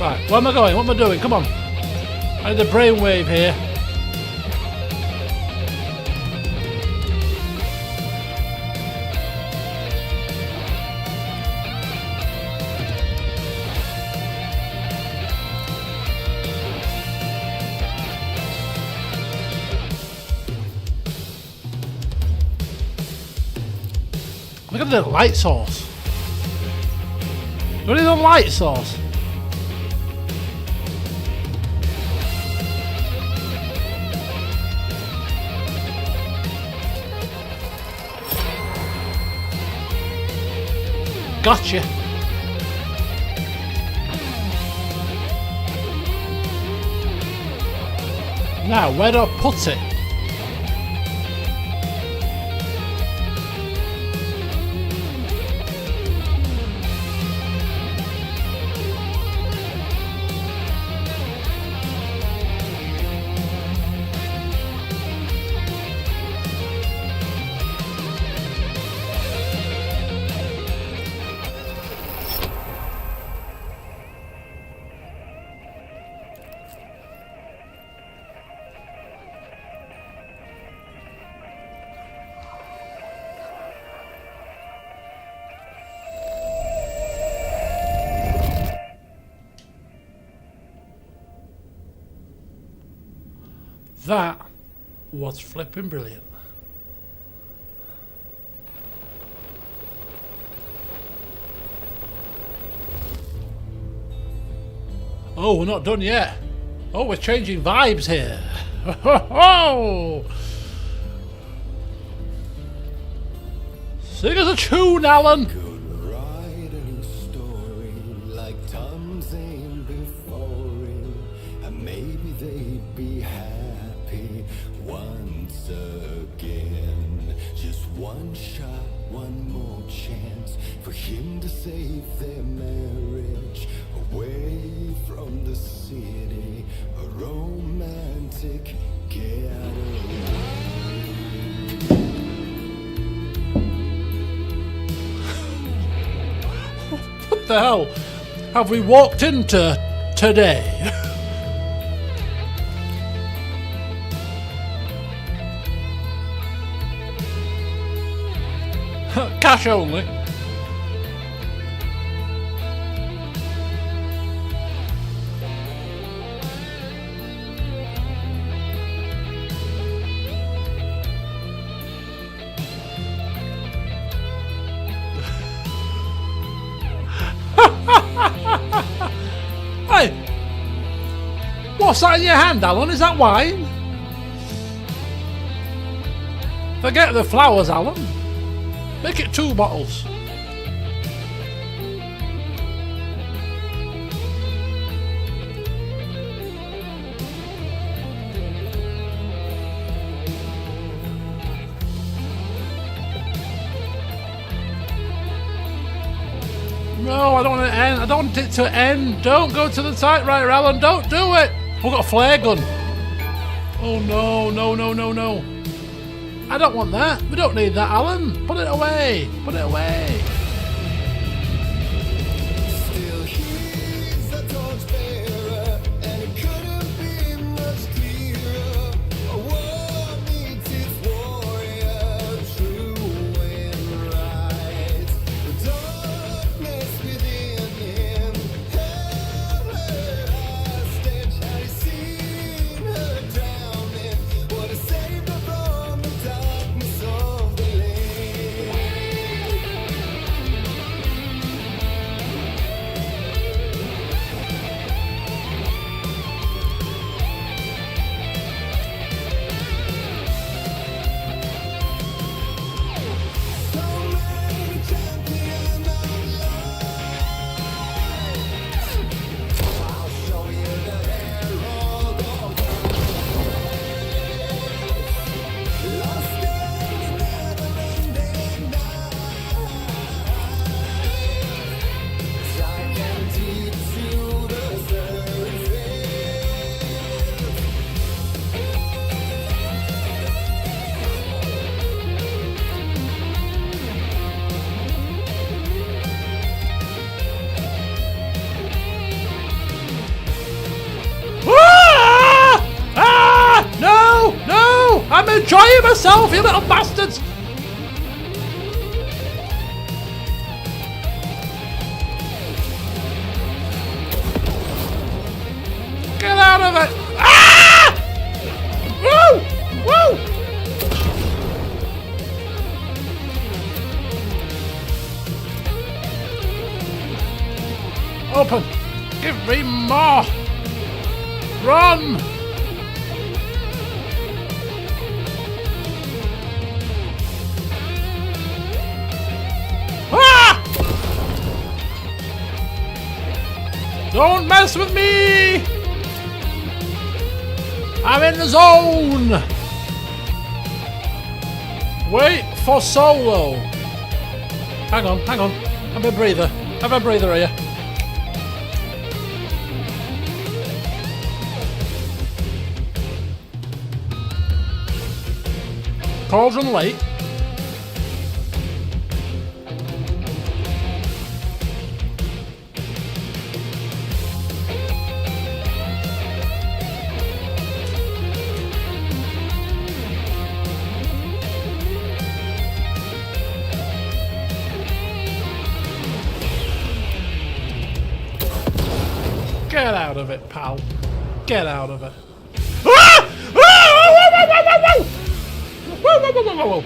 [SPEAKER 1] Right, where am I going? What am I doing? Come on. I need a brainwave here. Look at the light source. What is the light source? Gotcha. Now, where do I put it? That was flipping brilliant. Oh, we're not done yet. Oh, we're changing vibes here. Oh! Sing us a tune, Alan.
[SPEAKER 8] Could write a new story like Tom Zane before him, and maybe they'd be happy once again. Just one shot, one more chance for him to save their marriage away from the city, a romantic getaway.
[SPEAKER 1] What the hell have we walked into today? Cash only. Hey, what's that in your hand, Alan? Is that wine? Forget the flowers, Alan. Make it 2 bottles. No, I don't want it to end. I don't want it to end. Don't go to the typewriter, Alan. Don't do it. We've got a flare gun. Oh no, no, no, no, no. I don't want that. We don't need that, Alan. Put it away. Put it away.
[SPEAKER 8] Still he's a torchbearer, and it couldn't be much clearer. A war needs its warrior, true and right. The darkness within him held her hostage. Had he seen her drowning, would have saved her from the darkness of the lake. So many champion of light. I'll show you the herald of lost in the never-ending night. Dive deep to the surface.
[SPEAKER 1] Ah! Ah! No! No! I'm enjoying myself, you little bastards! Get out of it! Ah! Woo! Woo! Open! Give me more! Run! Ah! Don't mess with me! I'm in the zone! Wait for solo! Hang on, hang on. Have a breather. Have a breather here. Cauldron Lake. Get out of it, pal. Get out of it. Ah! Ah! Whoa, whoa, whoa, whoa, whoa! Whoa, whoa, whoa, whoa, whoa, whoa.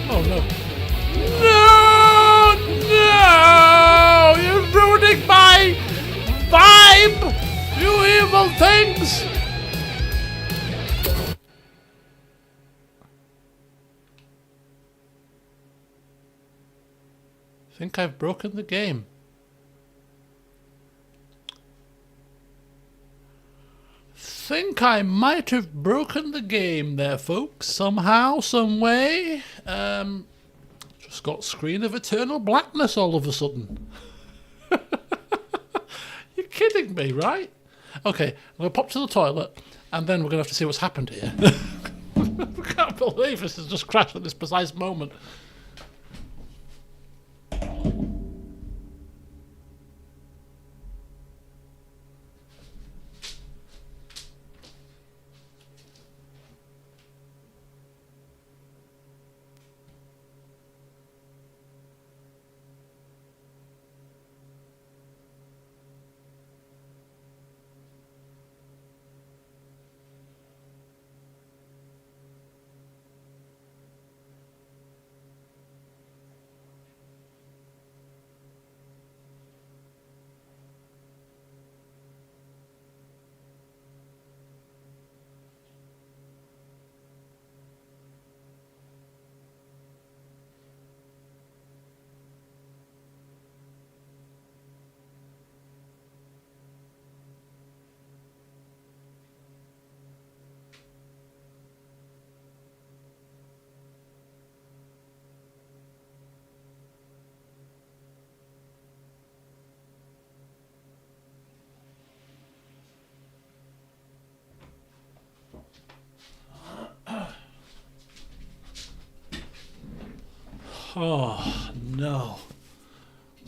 [SPEAKER 1] Oh no. No! No! You're ruining my vibe! You evil things! Think I've broken the game. Think I might have broken the game there, folks. Somehow, some way. Just got screen of eternal blackness all of a sudden. You're kidding me, right? Okay, I'm going to pop to the toilet and then we're going to have to see what's happened here. I can't believe this has just crashed at this precise moment. Oh, no.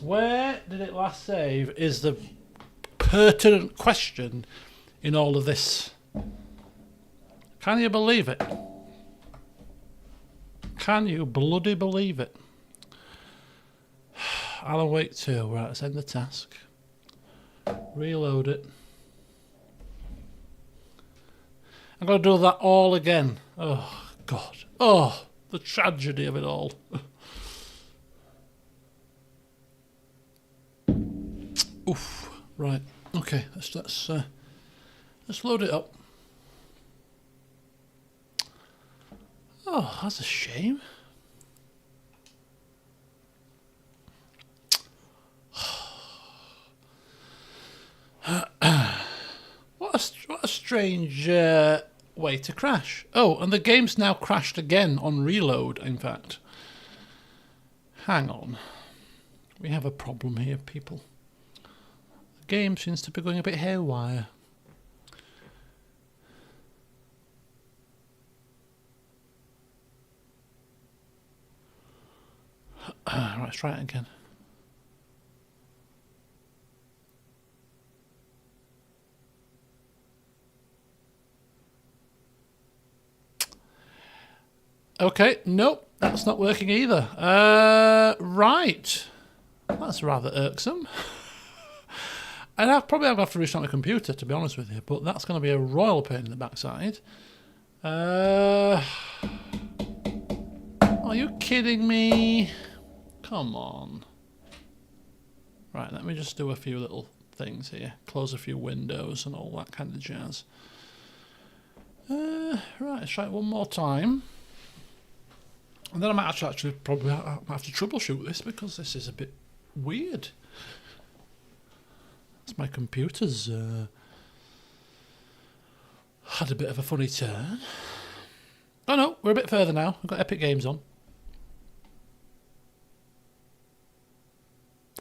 [SPEAKER 1] Where did it last save is the pertinent question in all of this. Can you believe it? Can you bloody believe it? Alan Wake 2. Right, let's end the task. Reload it. I'm going to do that all again. Oh, God. Oh, the tragedy of it all. Oof. Right. Okay. Let's load it up. Oh, that's a shame. What a strange way to crash. Oh, and the game's now crashed again on reload, in fact. Hang on. We have a problem here, people. The game seems to be going a bit haywire. Right, let's try it again. Okay, nope, that's not working either. Right. That's rather irksome. And I'm going to have to restart my computer, to be honest with you, but that's going to be a royal pain in the backside. Are you kidding me? Come on. Right, let me just do a few little things here. Close a few windows and all that kind of jazz. Right, let's try it one more time. And then I might actually probably have to troubleshoot this because this is a bit weird. That's my computer's had a bit of a funny turn. Oh no, we're a bit further now. We've got Epic Games on.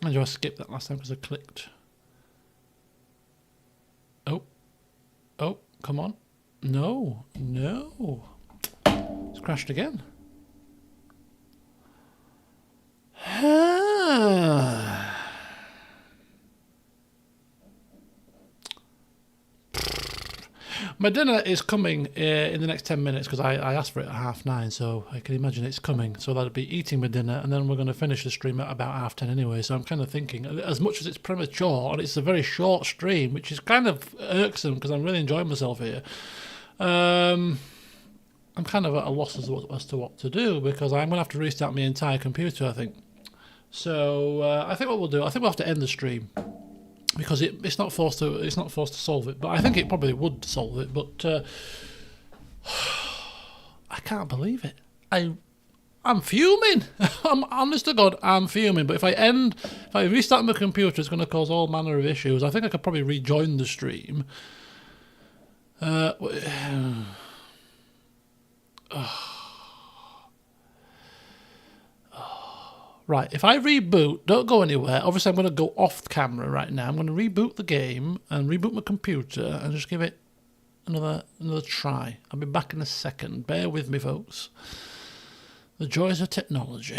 [SPEAKER 1] And I skipped that last time because I clicked. Oh. Oh, come on. No. No. It's crashed again. My dinner is coming in the next 10 minutes because I asked for it at 9:30, so I can imagine it's coming. So that'll be eating my dinner, and then we're going to finish the stream at about 10:30 anyway. So I'm kind of thinking, as much as it's premature, and it's a very short stream, which is kind of irksome because I'm really enjoying myself here. I'm kind of at a loss as to what to do because I'm going to have to restart my entire computer, I think. So I think what we'll do, I think we'll have to end the stream. Because it's not forced to solve it, but I think it probably would solve it. But I can't believe it. I'm fuming. I'm honest to God, I'm fuming. But if I restart my computer, it's going to cause all manner of issues. I think I could probably rejoin the stream. Right, if I reboot, don't go anywhere. Obviously, I'm going to go off camera right now. I'm going to reboot the game and reboot my computer and just give it another try. I'll be back in a second. Bear with me, folks. The joys of technology.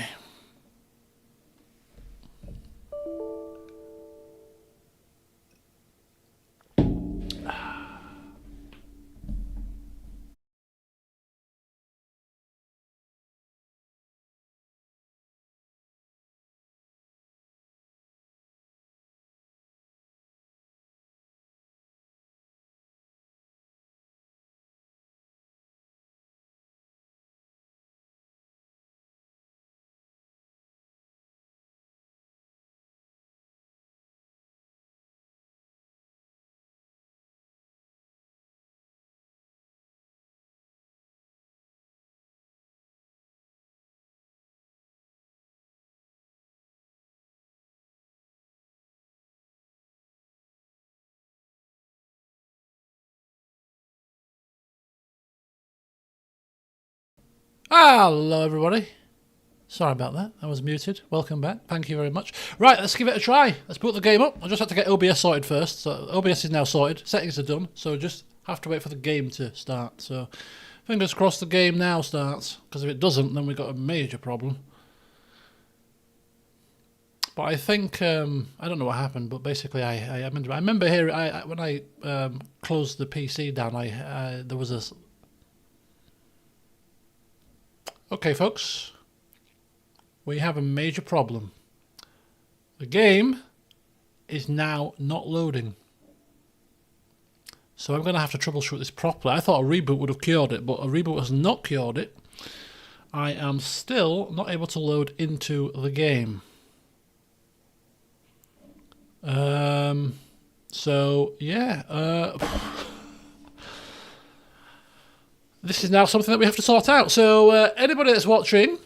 [SPEAKER 1] Hello, everybody. Sorry about that. I was muted. Welcome back. Thank you very much. Right, let's give it a try. Let's boot the game up. I just had to get OBS sorted first. So OBS is now sorted. Settings are done. So just have to wait for the game to start. So fingers crossed the game now starts. Because if it doesn't, then we've got a major problem. But I think I don't know what happened. But basically, I remember here when I closed the PC down. There was a. Okay, folks, we have a major problem. The game is now not loading. So I'm going to have to troubleshoot this properly. I thought a reboot would have cured it, but a reboot has not cured it. I am still not able to load into the game. So, yeah. This is now something that we have to sort out. So, anybody that's watching,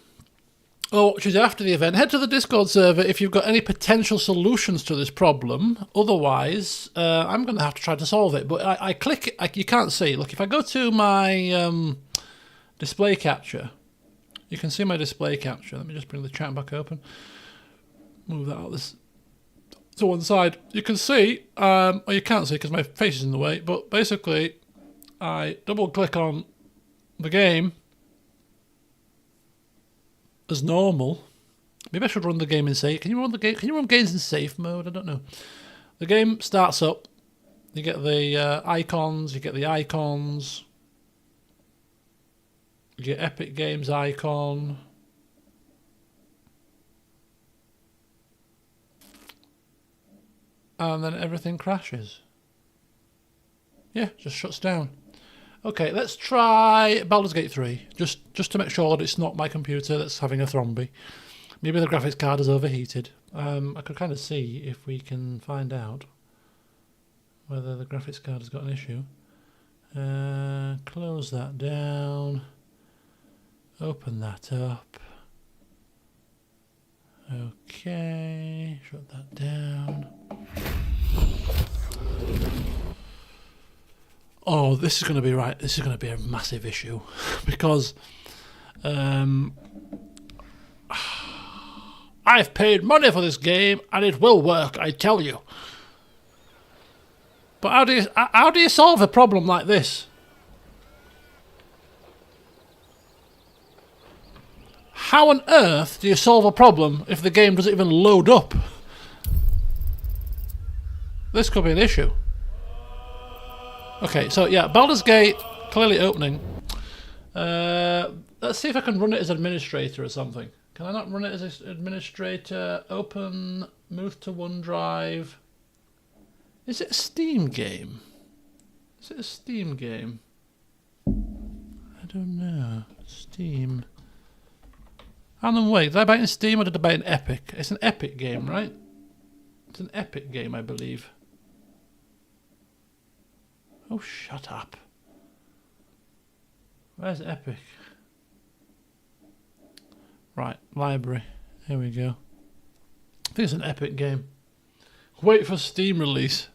[SPEAKER 1] or watches after the event, head to the Discord server if you've got any potential solutions to this problem. Otherwise, I'm going to have to try to solve it. But I click, you can't see. Look, if I go to my display capture, you can see my display capture. Let me just bring the chat back open. Move that out this to one side. You can see, or you can't see because my face is in the way, but basically, I double click on the game as normal. Maybe I should run the game in safe. Can you run the game? Can you run games in safe mode? I don't know. The game starts up. You get the icons. You get the icons. You get Epic Games icon. And then everything crashes. Yeah, just shuts down. Okay, let's try Baldur's Gate 3, just to make sure that it's not my computer that's having a thromby. Maybe the graphics card is overheated. I could kind of see if we can find out whether the graphics card has got an issue. Close that down. Open that up. Okay, shut that down. Oh, this is going to be right. This is going to be a massive issue because I've paid money for this game and it will work, I tell you. But how do you solve a problem like this? How on earth do you solve a problem if the game doesn't even load up? This could be an issue. Okay, so yeah, Baldur's Gate clearly opening. Let's see if I can run it as administrator or something. Can I not run it as administrator? Open, move to OneDrive. Is it a Steam game? Is it a Steam game? I don't know. Steam. Alan Wake, did I buy it in Steam or did I buy it in Epic? It's an Epic game, right? It's an Epic game, I believe. Oh, shut up. Where's Epic? Right, library. Here we go. I think it's an Epic game. Wait for Steam release.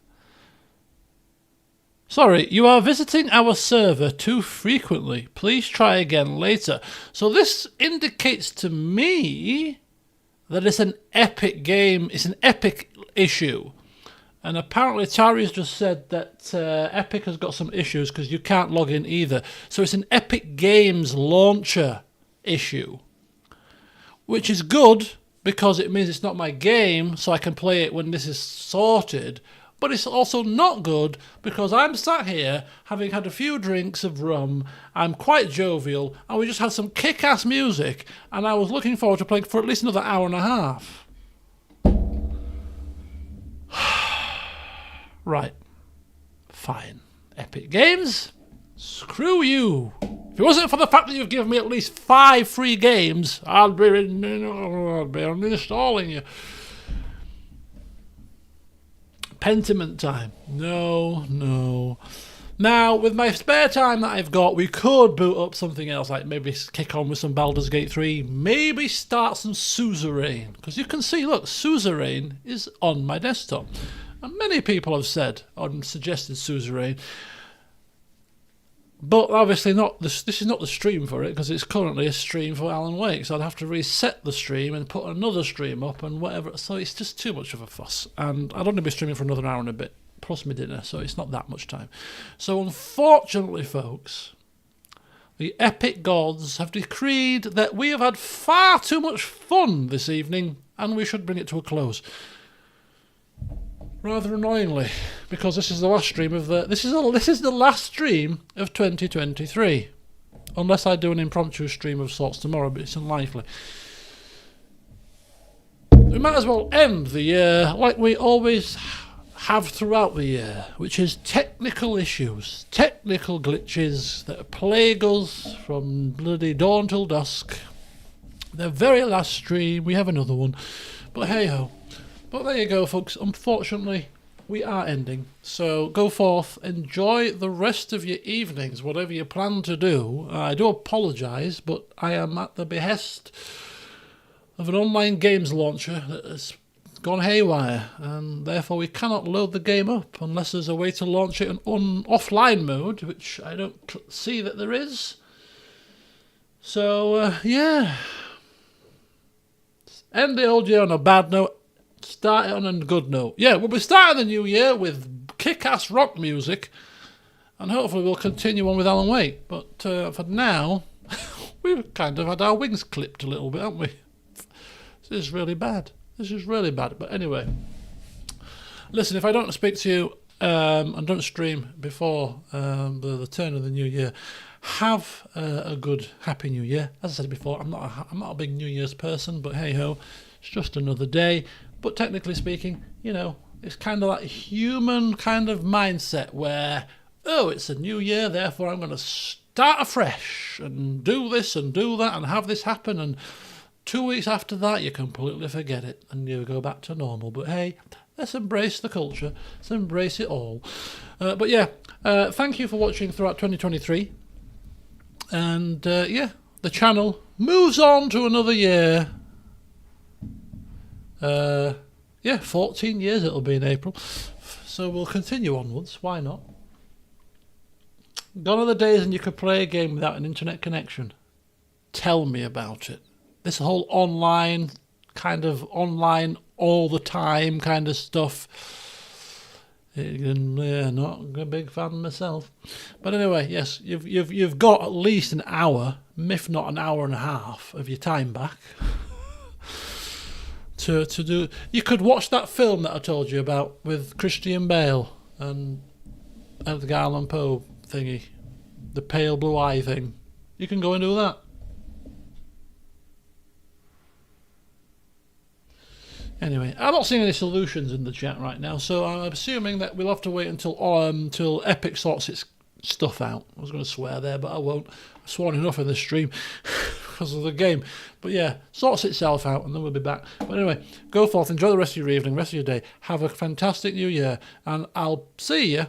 [SPEAKER 1] Sorry, you are visiting our server too frequently. Please try again later. So this indicates to me that it's an Epic game. It's an Epic issue. And apparently Atari's just said that Epic has got some issues because you can't log in either. So it's an Epic Games launcher issue. Which is good because it means it's not my game, so I can play it when this is sorted. But it's also not good because I'm sat here having had a few drinks of rum, I'm quite jovial, and we just had some kick-ass music, and I was looking forward to playing for at least another hour and a half. Right. Fine. Epic Games? Screw you. If it wasn't for the fact that you've given me at least 5 free games, I'd be uninstalling you. Pentiment time. No. Now, with my spare time that I've got, we could boot up something else, like maybe kick on with some Baldur's Gate 3, maybe start some Suzerain. Because you can see, look, Suzerain is on my desktop. And many people have said, or suggested Suzerain. But obviously not. This is not the stream for it because it's currently a stream for Alan Wake. So I'd have to reset the stream and put another stream up and whatever. So it's just too much of a fuss. And I'd only be streaming for another hour and a bit, plus my dinner. So it's not that much time. So unfortunately, folks, the epic gods have decreed that we have had far too much fun this evening and we should bring it to a close. Rather annoyingly, because this is the last stream of this is the last stream of 2023, unless I do an impromptu stream of sorts tomorrow, but it's unlikely. We might as well end the year like we always have throughout the year, which is technical issues, technical glitches that plague us from bloody dawn till dusk. The very last stream, we have another one, but hey ho. But there you go, folks. Unfortunately, we are ending. So go forth, enjoy the rest of your evenings, whatever you plan to do. I do apologise, but I am at the behest of an online games launcher that has gone haywire, and therefore we cannot load the game up unless there's a way to launch it in offline mode, which I don't see that there is. So, yeah. End the old year on a bad note, start it on a good note. Yeah, we'll be starting the new year with kick-ass rock music, and hopefully we'll continue on with Alan Wake. But for now, we've kind of had our wings clipped a little bit, haven't we? This is really bad. This is really bad. But anyway, listen, if I don't speak to you and don't stream before the turn of the new year, have a good, happy new year. As I said before, I'm not a big New Year's person, but hey ho, it's just another day. But technically speaking, you know, it's kind of like a human kind of mindset where, oh, it's a new year, therefore I'm going to start afresh and do this and do that and have this happen, and 2 weeks after that, you completely forget it and you go back to normal. But hey, let's embrace the culture. Let's embrace it all. But yeah, thank you for watching throughout 2023. And yeah, the channel moves on to another year. Yeah, 14 years it'll be in April. So we'll continue onwards. Why not? Gone are the days when you could play a game without an internet connection. Tell me about it. This whole online all the time kind of stuff. Yeah, not a big fan myself. But anyway, yes, you've got at least an hour, if not an hour and a half, of your time back to do. You could watch that film that I told you about with Christian Bale and Edgar Allan Poe thingy, the pale blue eye thing. You can go and do that. Anyway, I'm not seeing any solutions in the chat right now, so I'm assuming that we'll have to wait until Epic sorts its stuff out. I was going to swear there, but I won't. I've sworn enough in this stream because of the game. But yeah, sorts itself out, and then we'll be back. But anyway, go forth, enjoy the rest of your evening, rest of your day. Have a fantastic new year, and I'll see you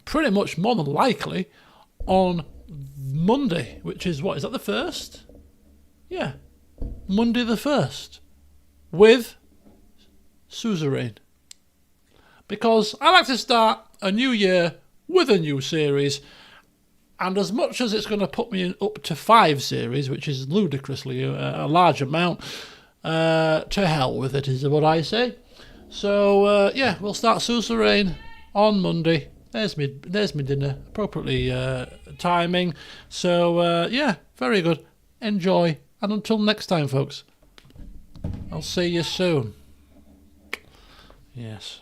[SPEAKER 1] pretty much more than likely on Monday, which is what? Is that the 1st? Yeah, Monday the 1st. With Suzerain, because I like to start a new year with a new series, and as much as it's going to put me up to 5 series, which is ludicrously a large amount, to hell with it is what I say. So yeah, we'll start Suzerain on Monday. There's me dinner, appropriately timing. So yeah, very good. Enjoy, and until next time, folks. I'll see you soon. Yes.